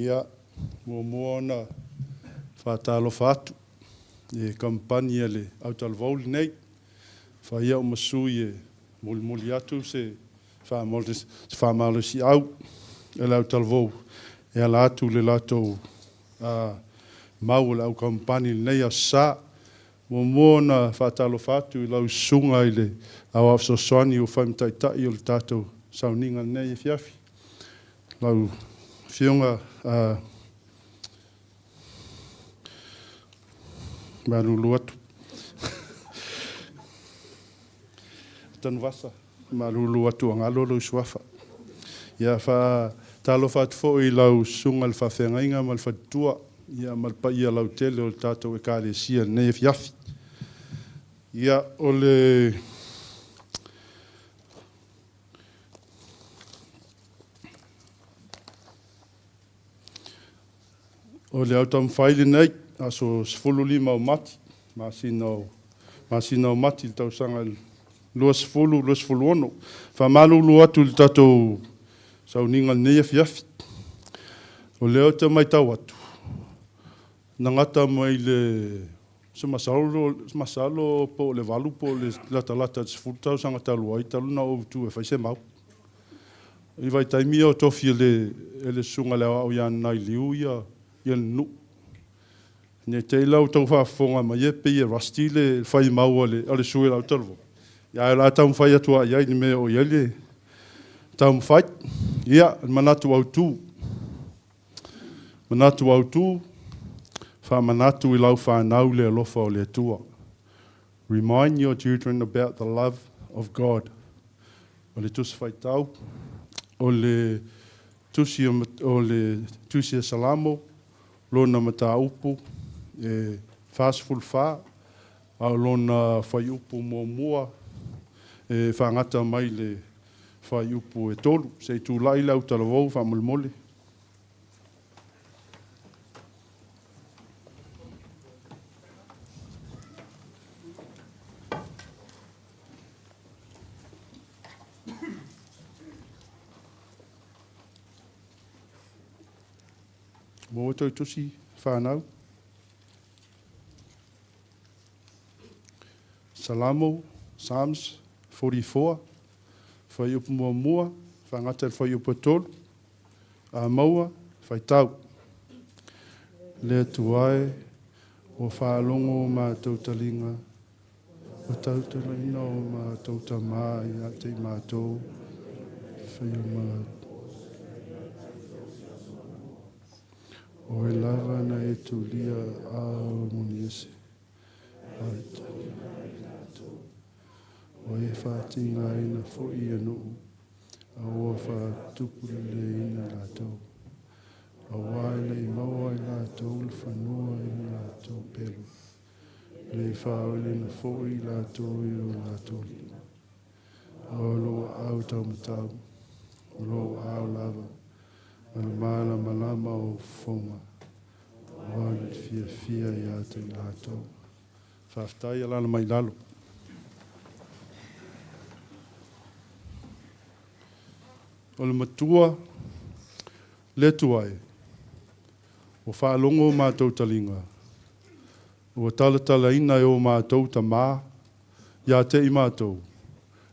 Ia, moana whātalo whātu e kampani le autalvauli nei. Whaia o masui e muli atu se whamalo si au e le autalvau. E ala atu le latou mau le au kampani nei a sā. Moana whātalo whātu i lau sunga i le au afsoswani o whaimtaitai o le tātou sauninga nei e fiafi. Lau fionga malulu atu. Tanu wasa, malulu atu angalolo suafa. Ia wha talo whatu fo i lau sunga le whawhengainga mal whatua. Ia malpa ia lau tele o le tātou e kāre sia nei e fiafi. Ia o le o le au tam whaile nei, aso 15 o mati, masina o mati le tausanga luas fulu ono. Whamalulu atu le tatou sauninga nei e fiafi. O leo te mai tau atu. Nangata mai le se masalo po le valu po le lata se fulu tausanga talu ai talu na o tu e whaise mau. I vai taimi o tofi ele sunga leo au ian nai liu ia nu. Ne te lau tau whaafonga ma iepe i rasti le whai mau ale sue lau talvo. Ia e la tau mwhai atua iai ni me o iele. Tau mwhai. Ia, manatu au tū. Manatu au tū. Wha manatu I lau whanau le alofa o le tua. Remind your children about the love of God. O le tusi whai tau. O le tusi salamo. Lona mata upu, fastful wha, au lona whai upu mua, whangata mai le whai upu e tolu. Se tu lai lau talavou, whamulmole. Mo toi tusi whanau. Salamo, Psalms 44. Whai upu mua, whangata whai upu tolu. A maua, whai tau. Lea tuai, o whaalongo mātou talinga. O tau talinga o mātou tamai, a te mātou. Whai o mātou. O e lava na e tulia ao moni ese. Ai tau. O e whātinga ina fōi anu. A oa whātupuri le ina lātou. A waile I maua I lātou, le whanua I lātou pelu. Le whaole na fōi lātou I o lātou. A lo au tau matau. Lo au lava. Malamala malama o fonga. Wale fia fia I ate I lātou. Whaftai alana mai lalo. O le matua le tuai. O whaalongo mātou talinga. O talatala ina e o mātou ta mā. Ia te I mātou.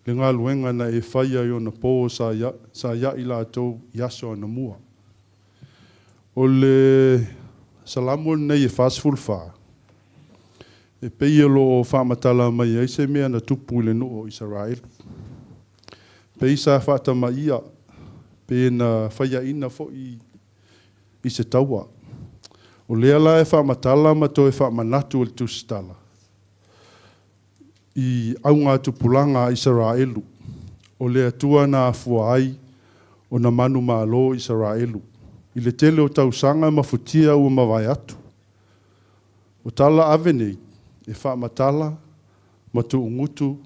Le ngā luenga na e whaia I o na pō sa ia I lātou yaso ana mua. O le salamo nei e whasful wha. E pei lo o whamatala mai eise mea na tupu le no o Israel. Pei sa whata mai ia. Pei na whaia ina fo I se taua. O lea la e whamatala ma to e whamanatu o le tusitala. I au ngā tupulanga Israelu. O lea tua na afua ai o na manu malo Israelu. I le tele o tausanga mafutia ua mawai atu. O tala avenei e whamatala ma tu ungutu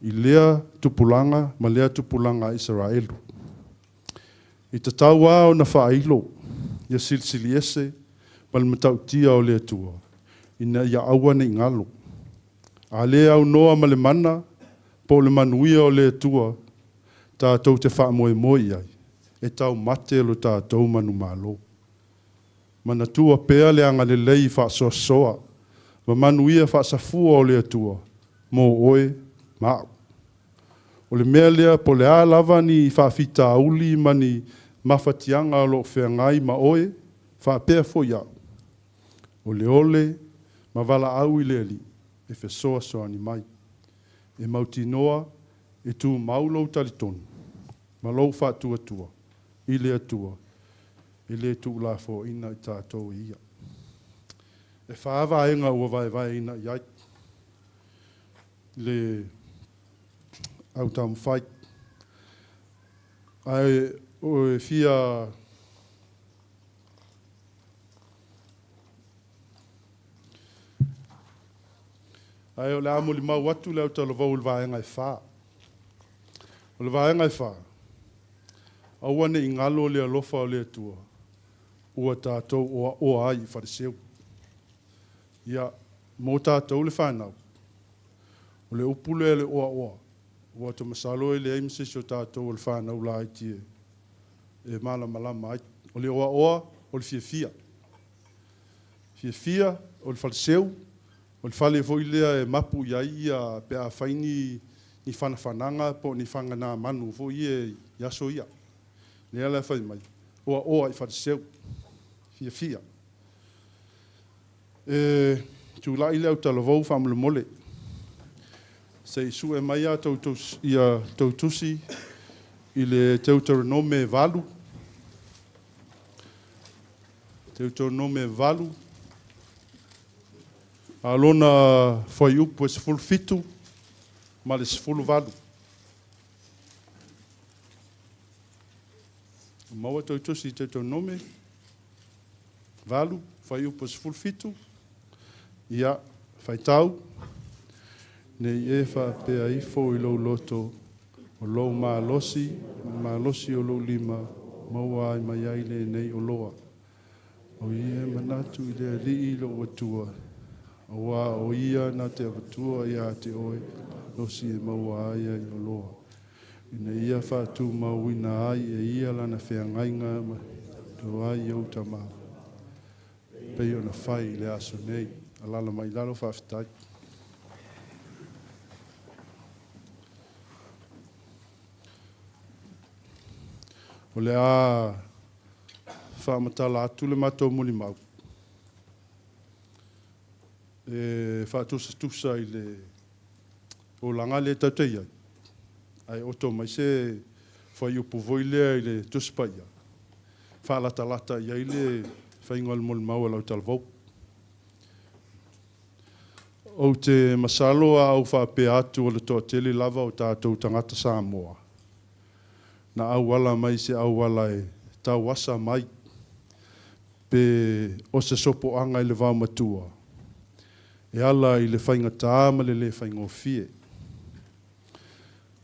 I lea tupulanga ma lea tupulanga Israelu. I te taua o na whailo, ia silsili ese, ma le matautia o lea tua, ina ia aua nei ngalo. A lea au noa ma le mana, po le manuia o lea tua, tātou te wha moe moe ai, e tau mate lo tātou manu malo. Mana tua pea le anga le lei wha soa soa, ma manuia wha safua o lea tua, mo oe, mao. O le mea lea po le a lava ni whaafita auli mani mawhatianga o lo whengai ma oe, whaapea fo iau. O le ole, ma wala au I le li, e whesoa soa ni mai. E mauti noa, e tu maulou talitonu, ma lou whaatua tua, I le atua, I le tu la fo ina I tātou ia. E whaava enga ua vai ina iai. Le au tam fight ai o fia ai o le amoli mau atu le au talo vau le vaenga I wha. O le vaenga I wha. Awane I ngalo le alofa o le atua. Ua tātou o ai I whareseu. Ia, mō tātou le whanau. O le upule le oa. Ua to masalo le aimse so tātou o le whanau la aitie. E malama ai. O le oa o le fia. Fia o le whareseu. O le whale foi lea e mapu iai a pe a whaini ni whanawhananga po ni whangana manu foi e yaso ia. Lea lea whai mai. Oa I whareseu. Fia. Tu la ile au talavou whamule mole. Se su e mai a tautusi I le Deuteronome valu. Deuteronome valu. Alona foi upu e sefulu fitu, ma le sefulu valu. Maua tautusi Deuteronome valu, foi upu e sefulu fitu. Ia, fai tau. Nei e wha pea ifo I lou loto, o lou malosi o lou lima, maua ai mai aile nei o loa. O ia manatu I le alii lo atua, o ia na te apatua ia te oe, losi e maua ai ai o loa. Ina ia wha tu mauina ai e ia lana whea ngainga, to ai au tamau. pei ona whai le aso nei, alala mai lalo whawhitai. O le a whaamatala atu le matou muli mau. E whaatusa i le o langa le tautei ai. Ai oto mai se whai upu voi lea i le tuspai ai. Whaalata i ai le whaingoa le muli mau alau talvau. O te masalo a au whaapea atu o le toa tele lava o tātou tangata Samoa. Na au wala mai se au wala e tau wasa mai pe o se sopo anga i le vau matua. E ala i le whainga tāma le whaingo fie.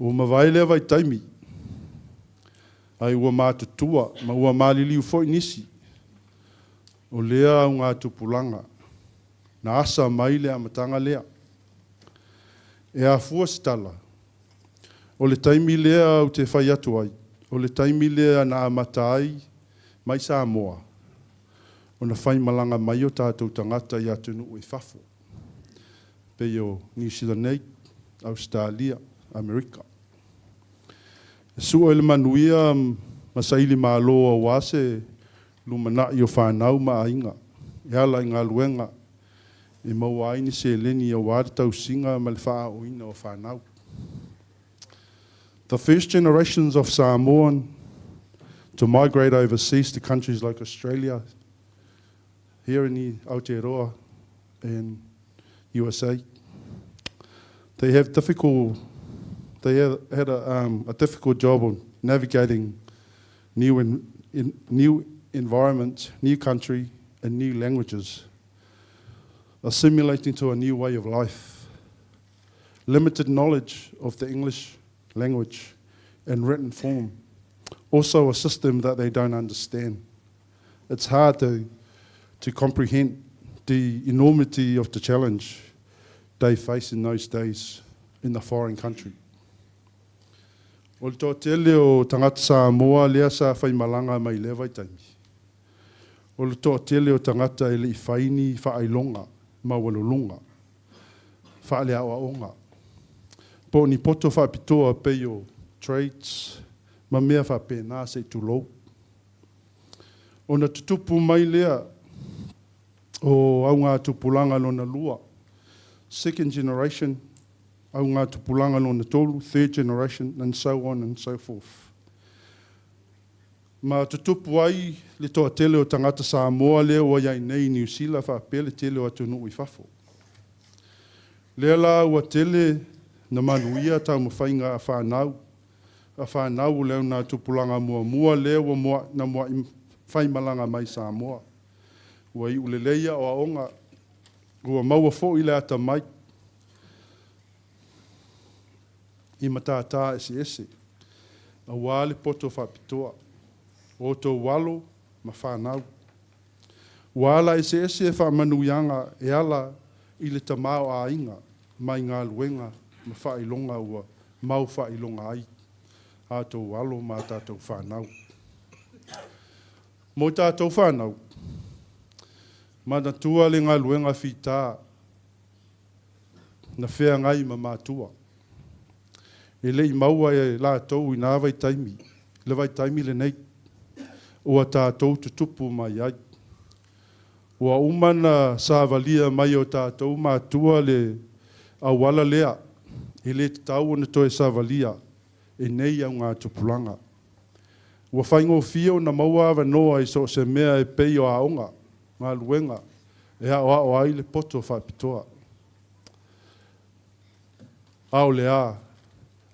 O mawai lea vai taimi. Ai ua mātutua, ma ua mālili ufoi nisi. O lea au ngā tupulanga. Na asa mai lea matanga lea. E a fua stala. O le taimi lea au te whai atu ai. O le taimi lea na amatai mai Samoa. O na whai malanga mai o tātou tangata i atunu ui whafo. Pei o New Zealand, Australia, Amerika. Sua ele manuia masaili māloa wase lumana i o whanau maainga. E ala i ngā luenga e mauaini se leni o wāre tau singa ma le wha o ina o whanau. The first generations of Samoan to migrate overseas to countries like Australia, here in the Aotearoa and USA, they had a difficult job of navigating new environment, new country, and new languages, assimilating to a new way of life. Limited knowledge of the English language and written form, also a system that they don't understand. It's hard to comprehend the enormity of the challenge they face in those days in the foreign country. O le tō tele o tangata Samoa lea sa whai malanga mai lea vai taimi. O le tō tele o tangata ele i whaini whaailonga, mawalolunga, whaalea o aonga. Po ni poto whaapitoa pei o trades, ma mea whaapena se tulou. O na tutupu mai lea o au ngā tupulanga lona lua. Second generation, au ngā tupulanga lona tolu, third generation, and so on and so forth. Ma tutupu ai le toa tele o tangata Samoa lea o iai nei New Zealand whaapele tele o atunu i whafo. Lea la ua tele na manuia tau mawhainga a whanau leo nā tupulanga mua lea ua mua na mua i whaimalanga mai Samoa. Ua i uleleia o aonga, ua maua fo i le ata mai. I matātā ese. A wale poto whapitoa. O tō walo ma whanau. Wala ese e whamanuianga e ala i le tamao a inga mai ngā luenga ma whailonga ua mau whailonga ai. A tō walo ma tātou whanau. Mo tātou whanau. Mana tua le ngā luenga whita na whea ngai ma mātua. E le i maua e la tau i nā vai taimi. Le vai taimi le nei. Ua tātou tutupu mai ai. Ua umana sāvalia mai o tātou mātua le awala lea. E le tau na toe sāvalia. E nei au ngā tupulanga. Ua whaingo fio na maua awa noa i so se mea e pei o aonga. Ngā luenga. E o ai le poto whapitoa. Ao le a.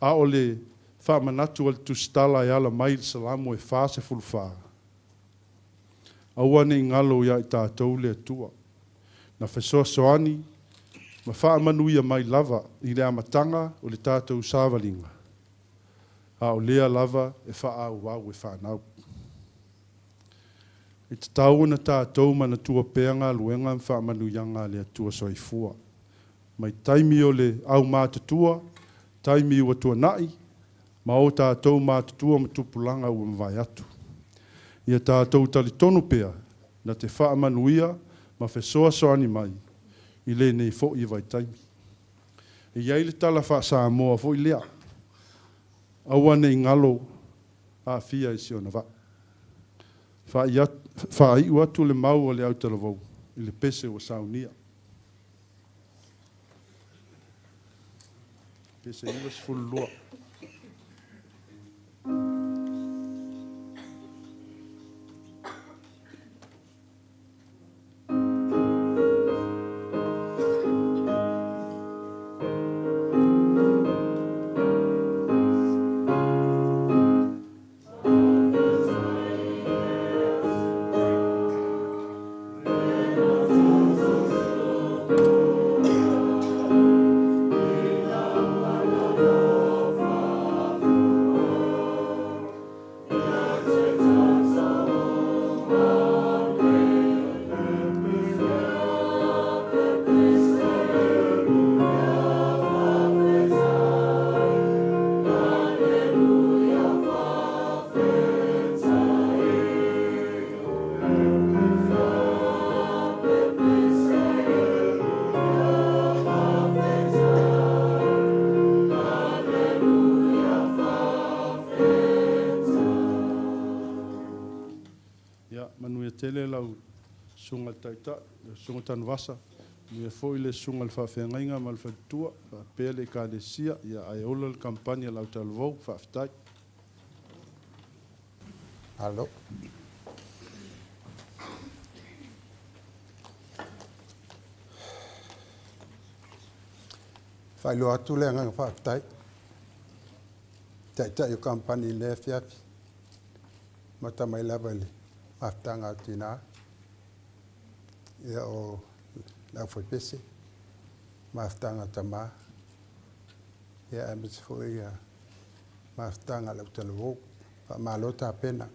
Ao le whamanatu al tustala e ala mai salamo e whase fulwha. Aua nei ngalo ia i tātou le atua. Na whesoa soani, ma whaamanuia mai lava i le amatanga o le tātou sāvalinga. Ao lea lava e whaau wau e whanau. I te tau na tātou mana tua peanga luenga m whaamanuianga le atua soifua. Mai taimi o le au mātutua, taimi ua tua nai, ma o tātou mātutua ma tupulanga ua mwai atu. Ia tātou tali tonu pea, na te whaamanuia, ma fe soasoani mai i lenei foʻi vaitaimi e iai le tala faasamoa foʻi lea aua nei galo aafia i siona vaʻi faaiʻu atu le mau o le au talavou i le pese ua saunia pese 22 tele lau sunga taita, sunga tanvasa, ni foi le sunga le whawhengainga ma le whatua, pele ka le sia, ia ai ola le kampania lau talvou, whaftai. Alo. Whailo atu le ngang whaftai. Tai tai o kampani le fiafi. Mata mai lava le. Aftanga tina ia o la foi pese maftanga tama ia amis foi ia maftanga la telo pa malota pena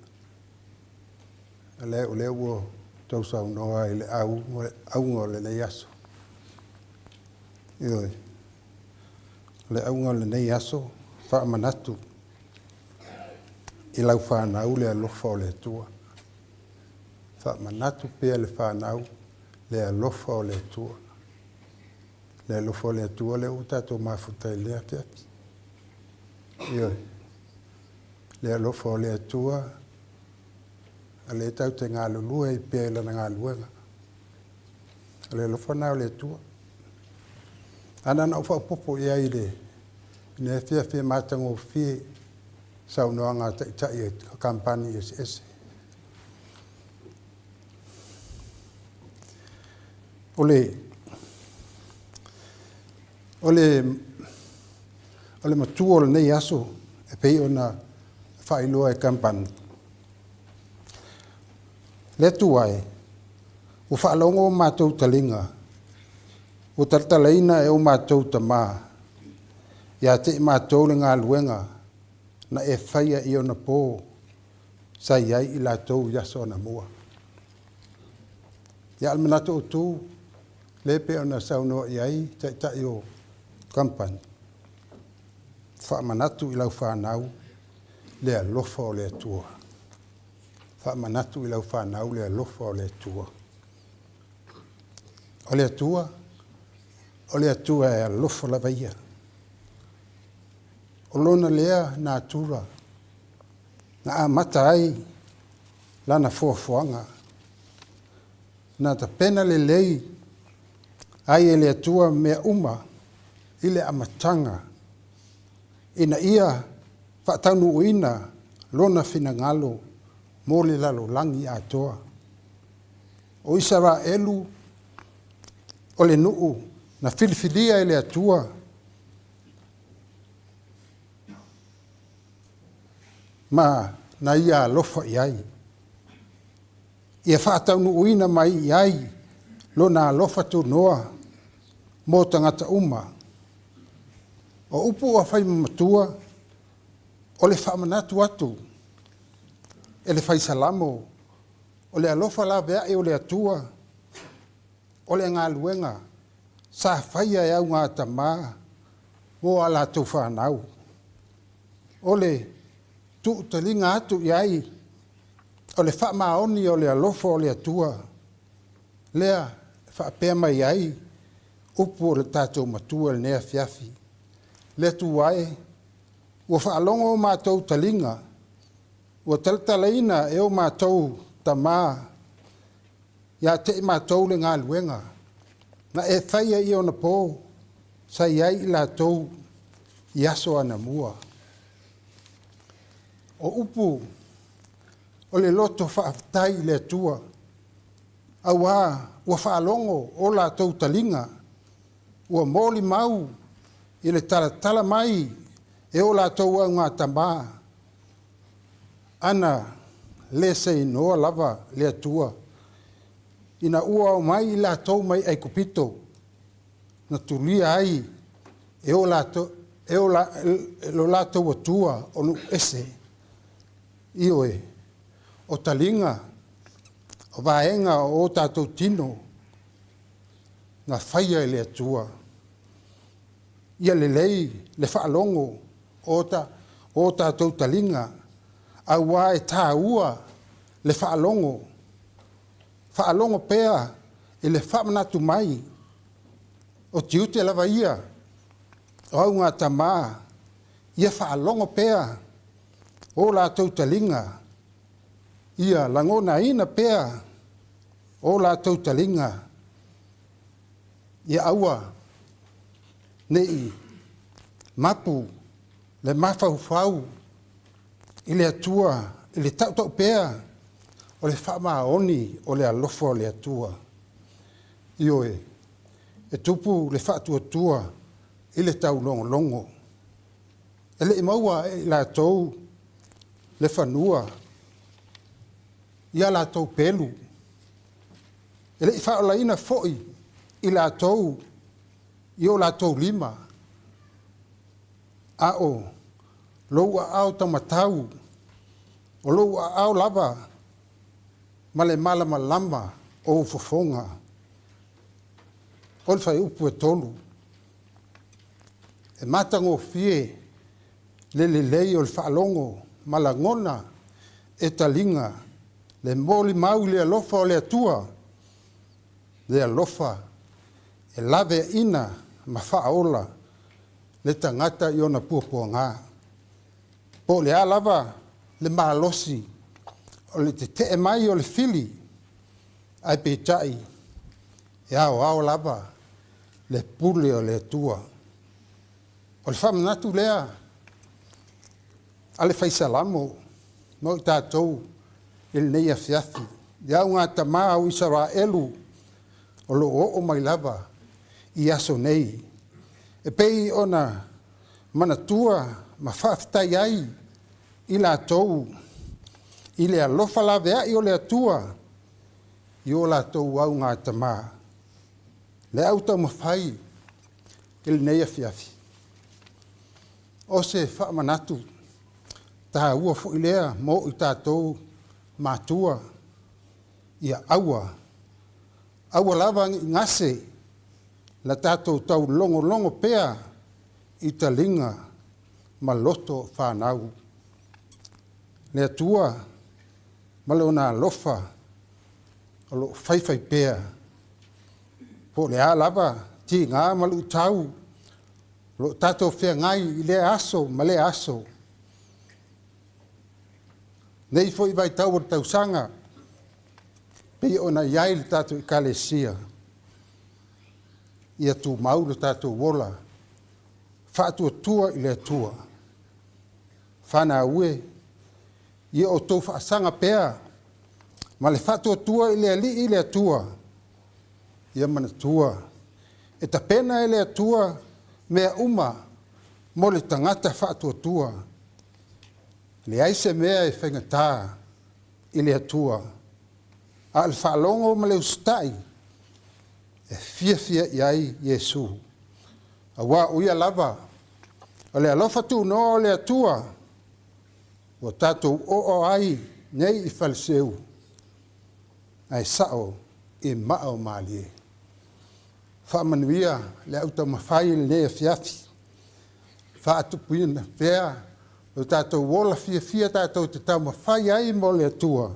ale o le wo to sa no ai le au le yaso io le au le yaso fa manatu ila fa na ule lo fo le tua fa manatu pe le whanau le alofa o le tua. Le alofa o le tua le uta to mafutai lea te ati. Ioi. Le alofa o le tua a le tau te ngā lulua i pe la ngā luenga. Le alofa nao le tua. Ana na ufa popo ia i le ne fia matango fie sau noa ngā tai kampani ese. Ole matua o le nei aso e pei ona whailoa e kampani. Le tuai, o whaalongo o mātou talinga, o tartalaina e o mātou tamā, ia te mātou le ngā luenga, na e whaia i ona pō, sa iai i lātou yaso na mua. Ia almanato o tū, le pe ona sauno iai tai o kampani. Whaamanatu i lau whanau le alofa o le atua. Whaamanatu i lau whanau le alofa o le atua. O le atua e alofa la vaia. O lona lea na atura, na amata ai lana fuafuanga. Na ta pena le lei ai ele atua mea uma ile amatanga ina ia whaatanu uina lona fina ngalo mo le lalo langi atoa. O isara elu o le nuu na filifilia ele atua ma na ia lofa iai. Ia whaatanu uina mai iai lona alofa tu noa mo tangata uma. O upu a whai matua o le whaamanatu atu. E le whai salamo o le alofa la vea e o le atua o le ngā luenga sa whaia e au ngā tamā mo ala tu whanau. O le tu talinga atu iai o le whaamaoni o le alofa o le atua Lea, whaapea mai ai, upu o le tātou matua le nea fiafi. Le tu wae, ua whaalongo o mātou talinga, ua talatalaina e o mātou tamā, ia te mātou le ngā luenga, na e whaia i ona pō, sa iai i lātou i aso ana mua. O upu, o le loto whaafitai le atua, au ua whaalongo o lātou talinga, ua mōli mau i le talatala mai e o lātou au ngā tamā. Ana le se inoa lava le atua, ina ua o mai i lātou mai ai kupito, na tulia ai e o lātou atua o nu ese. Ioe, o talinga, o vaenga o tātou tino, na whaia e le atua. Ia le lei, le whaalongo o tātou talinga, a wā e tā ua le whaalongo. Whaalongo pēa e le whamanatu mai, o tiute lava ia, o au ngā tamā, ia whaalongo pēa, o lātou talinga, ia langona ina pēa, o lātou talinga, ia aua, nei, mapu, le mawhauwhau, i le atua, i le tautau pēa, o le whamaoni, o le alofa o le atua. Ioe, e tupu le whaatuatua, i le tau longo. E le imaua e lātou, le whanua, ia lātou pelu. E le whaolaina foi, i lātou, i o lātou lima. Ao, loua au tamatau, o loua au lava, male malama lama o ufofonga. O le whai upu e tolu. E matango fie, le lei o le whaalongo, malangona, e talinga, le moli mau le alofa o le atua, le alofa, e lave ina, ma whaola, le tangata i ona puapua ngā. Po le alava, le mahalosi, o le te mai o le fili, ai peitai, e ao lava, le pule o le atua. O le whamanatu lea, ale whaisalamo, no i tātou, il nei a fiafi. Iau ngā tamā au isara elu, o lo o mai lava, i aso nei. E pei ona manatua, ma whaafitai ai, i lātou, i le alofa lawea i o le atua, i o lātou au ngā tamā. Le au tau mawhai, il nei a fiafi. O se whaamanatu, tā ua fo ilea mo i tātou mātua, ia aua lava ngase, la tātou tau longo pea, i talinga, ma loto whanau. Le atua, ma leo nā lofa, o lo whaiwhai pea. Po le a lava, ti ngā malu tau, lo tātou whea ngai i le aso, ma le aso. Nei fo i vai tau o tau sanga, pei ona iai le tātou i kalesia. Ia tu mau le tātou wola, whaatua tua i le atua. Whana ue, ia o tau whaasanga pea, ma le whaatua tua i le ali i le atua. Ia mana tua, e ta pena i le atua, mea uma, mo le tangata whaatua tua. Le aise mea e whengatā i le atua. A le whaalongo ma le ustai, e fia iai Yesu. A wā uia lava, o le alofa tu no o le atua, o tātou o ai nei i whalseu. Ai sao i mao mālie. Whaamanuia le auta mawhai le nea fiafi. Whaatupuina pēa, o tātou wola fia tātou te tau mawhai ai mo le atua,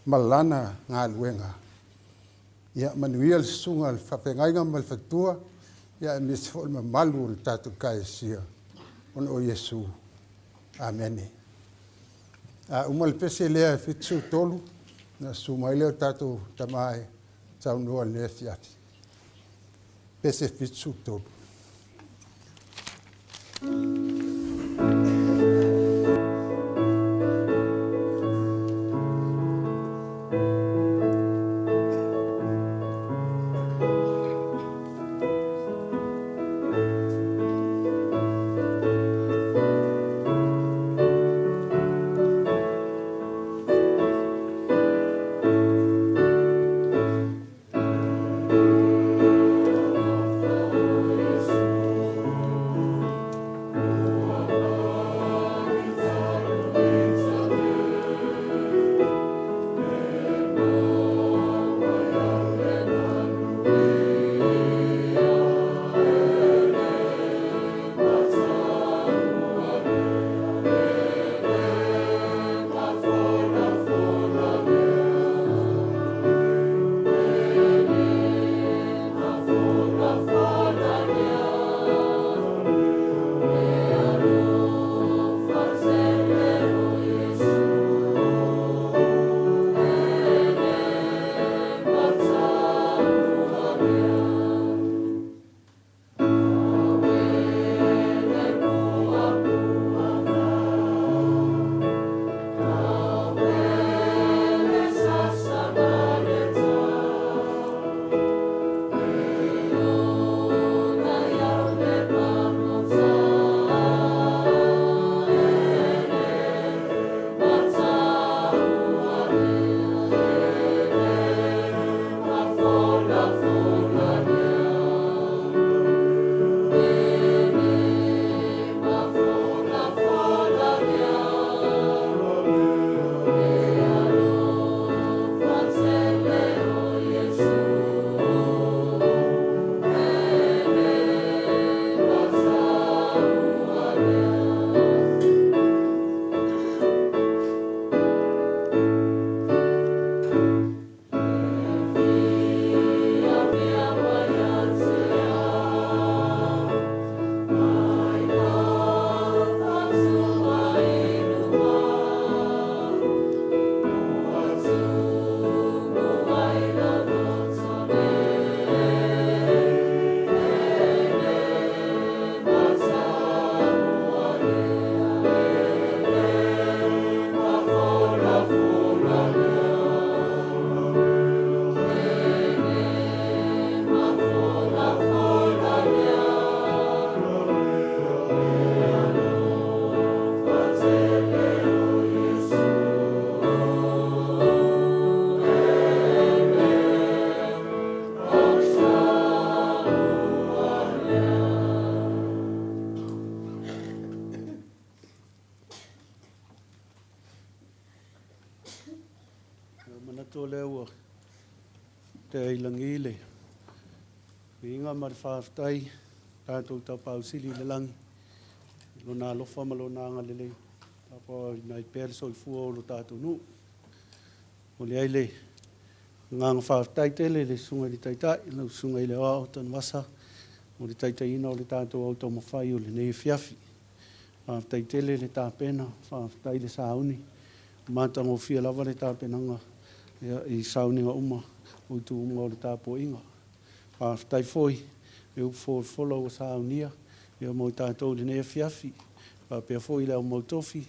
malana ngā luenga. Ia manuia le sunga le whapengainga ma le whatua. Ia e mese fo le malu le tātou kaesia. Ono o Yesu. Amene. Uma le pese lea fitsu tolu. Na suma leo tātou tamae. Tau noa lea fiati. Pese fitsu tolu. Manato leo te ailangile. Inga marwhaftai, tātou tapausili le langi. Lona lofa malona ngalele. Tapa nai perso i fua o lo tātou nu. O le aile, ngang whaftai tele le sunga di taitai, lau sunga i le oa o tan wasa. O le taitai ina o le tātou au tau mawhai o le nei fiafi. Whaftai tele le tāpena, whaftai le sauni. Mātang o fia lava le tāpenanga. I sauninga uma, o tu uma o le tāpo inga. Whaftai foi, e upo follow o saunia, e o mau tātou le nei fiafi. Whapea foi le au mau tofi,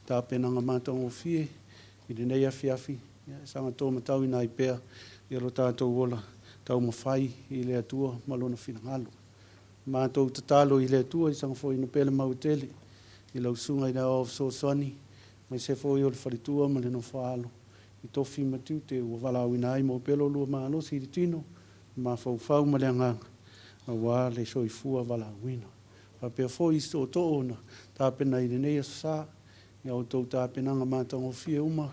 tāpenanga mātang o fie, i le nei fiafi. Sanga tō matau ina i pēr, i alo tātou wola, tau mawhai i le atua, malona whingalo. Mātou tatalo i le atua, i sanga foi ina pēle mau tele, i lau sunga i la o so soni, mai se foi o le wharitua ma le no whaalo. I tofi matiu te ua walau ina ai mo pelo lua maano si di tino, ma fau ma le anganga, a wā le soifua walau ina. Pa pia fo i so to ona, tāpena i le nei sa, ia o tau tāpenanga mātango fia uma,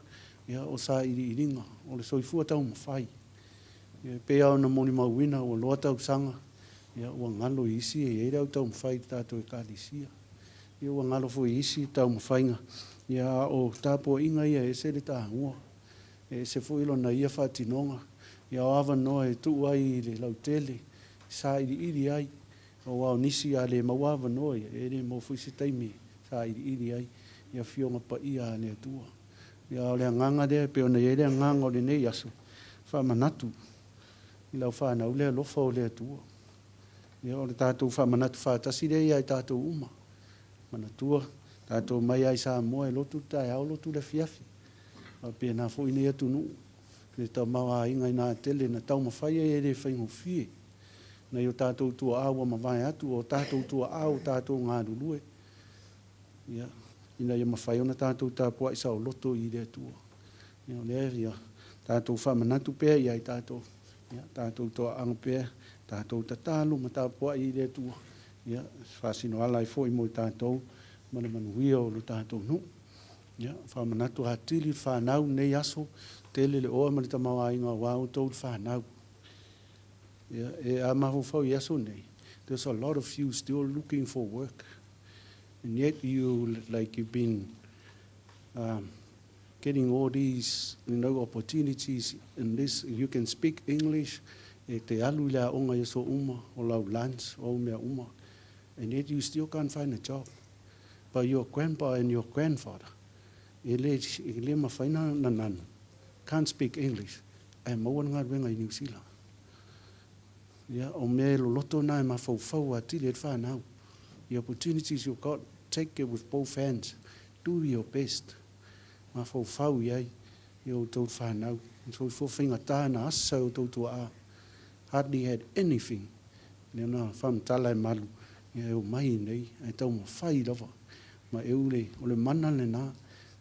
ia o sa iri iringa, o le soifua tau mawhai. Ia pea ona moni mauina, o loa tau sanga, ia ua ngalo isi, e eira au tau mawhai tātou e kālisia. Ia ua ngalo fo isi tau mawhainga, ia o tāpua inga ia e se le tāhua. E se fo ilo na ia whatinonga, ia o awa noa e tu ai le lau tele, sa iri ai, o wao nisi a le mawawa noa ia, e le mo fuisi taimi, sa iri ai, ia fionga pa ia le tua. Ia o le nganga de pe ona ia le nganga o le nei aso, wha manatu, i lau whanau le lofa o le tua. Ia o le tātou wha manatu whātasi le ia i tātou uma. Manatua, tātou mai ai sa moa e lotu tai au lotu le fiafi. A pe na fo ine atu nu. Le tau mawa inga ina tele na tau mawhai e le whaingo fie. Na i o tātou tua awa mawai atu, o tātou tua au tātou ngā rulue. Ia, ina ia mawhai ona tātou tāpua isa o loto i le tua. Ia, le ia, tātou wha manatu pēr ia i tātou. Ia, tātou toa anga pēr, tātou tatalu ma tāpua i le tua. Ia, whasino ala i fo i mo i tātou, mana manuia o lo tātou nu. Ia, whamanatu hatili whanau nei aso, tele le oa mani tamawa inga wau tau whanau. Ia, e a mahu whau i aso nei. There's a lot of you still looking for work. And yet you, like you've been getting all these, opportunities in this. You can speak English. E te alu la onga yeso uma, o lau lunch, o mea uma. And yet you still can't find a job. But your grandpa and your grandfather, ele mawhaina na nanu, can't speak English. E maua ngā ruenga i New Zealand. Yeah, o me lo loto na e mawhau atili et whanau. The opportunities you've got, take it with both hands. Do your best. Mawhau iai, i o tau whanau. So for whinga tāna asa o tau tua a. Hardly had anything. Nena whamtala e malu. Ia o mai nei, e tau mawhai lava. Ma eule, o le mana le nā.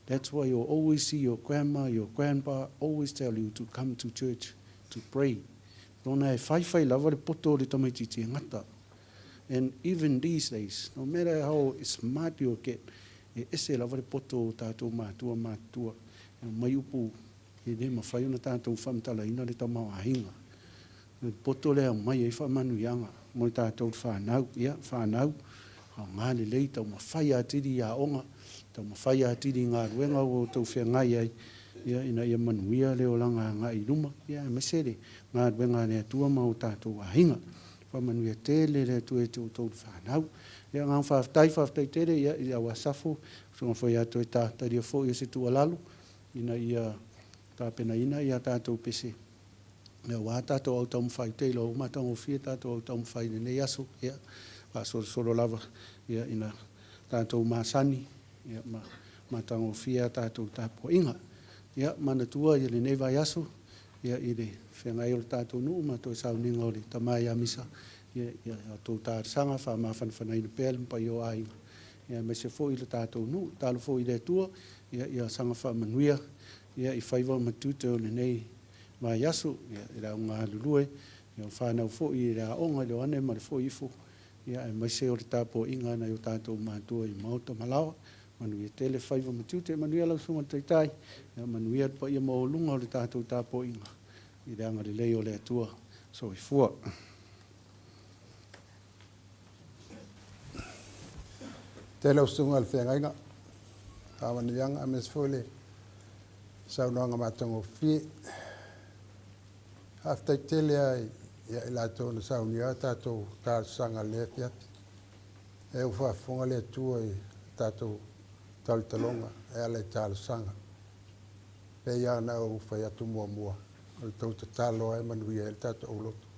That's why you'll always see your grandma, your grandpa always tell you to come to church, to pray. Tōna e whaiwhai lava le poto le tamaititi ngata. And even these days, no matter how smart you get, e ese lava le poto tātou mātua. E mai upu, e le mawhai ona tātou whamtala ina le tamau ahinga. Le poto lea mai e whamanu ianga, mo tātou whanau, ia, whanau. Hau ngā le lei tau mawhai atiri a onga, tau mawhai atiri ngā ruenga o tau whengai ai, ia ina ia manuia leo langa ngā i ruma, ia mesere, ngā ruenga lea tua mau tātou ahinga, whamanuia tele lea tua e tau tau whanau, ia ngā whaftai tere, ia wasafo, songa whai atu e tātari a fo i se tua lalu, ina ia tāpena ina, ia tātou pese. Ia wā tātou au tau mwhai teilo, o matang o fia tātou au tau mwhai nei aso, ia, solo lava, ia ina tātou māsani, ia matang o fia tātou tāpua inga. Ia manatua ia le nei vai aso, ia i le whengai o le tātou nuu, mato e sau ninga o le tamai a misa, ia tō tārsanga, wha mawhanwhanai na pēl mpa i o ainga. Ia me se fo i le tātou nuu, tālu fo i le tua, ia sanga wha manuia, ia i whaiwa matute o le nei mai aso, ia i rao ngā lulue, ia whanau fo i rea onga le ane ma le fo ifo, ia e mai se o le tāpua inga na i o tātou mātua i mauta malawa, manu ia tele whaiva matute, manu ia lau sunga taitai, ia manu ia pa ia maolunga o le tātou tāpua inga, i reanga le lei o le atua, so i fua. Te lau sunga le whenga inga, hawanu ianga a mes fole, saunoanga matango fie, haftai tele ai, ia i lātou na saunia tātou tārsanga le fiapi. E uwhafunga le tua i tātou talitalonga, e ala i tārsanga. Pe ia na uwhai atu mua. O tau ta talo e manuia e tātou ulotu.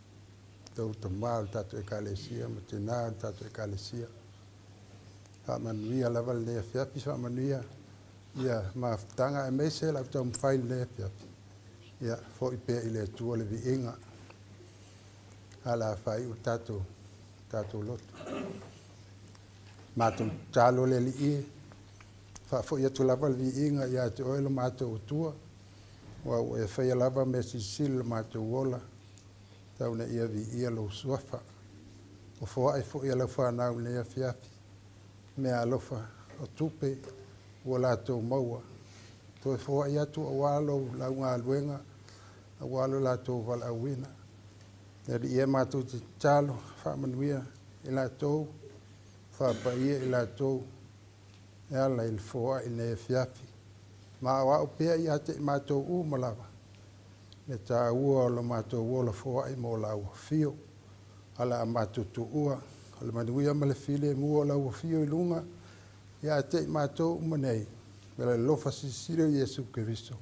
Tau ta maa o tātou e kālesia, ma te nā o tātou e kālesia. Wha manuia lava le fiapi, wha manuia. Ia maafutanga e meise lau tau mwhai le fiapi. Ia fo i pēr i le tua le vi inga. Ala fai o tātou lotu. Mātou tālo le li i, wha fo ia tu lava le vi inga ia te oelo mātou o tua, wau e whai lava me sisil mātou wola, tau na ia vi ia lo suafa. O fo ai fo ia lau whanau lea fiapi, mea alofa o tupe, ua lātou maua. Toi fo ai atu a walo lau ngā luenga, a walo lātou wala awina. Neri ia mātou te tālo, whamanuia i lātou, whapaia i lātou, e ala i lfoa i ne fiafi. Mā wau pēr i ate i mātou u malawa. Me tā ua o la mātou wola fōa i mō la ua fio. Ala a mātou tu ua. Ala manuia ma le file mua o la ua fio i lunga. Ia te i mātou umanei. Mela lofa sisire Yesu Kiristo.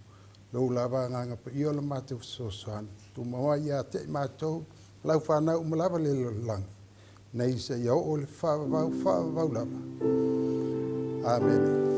Lou lava nganga pa i o la mātou sosoani. Tu mawa ia te i mātou. Lau whanau umalava le langi. Nei se iau o le whawau lava. Amen.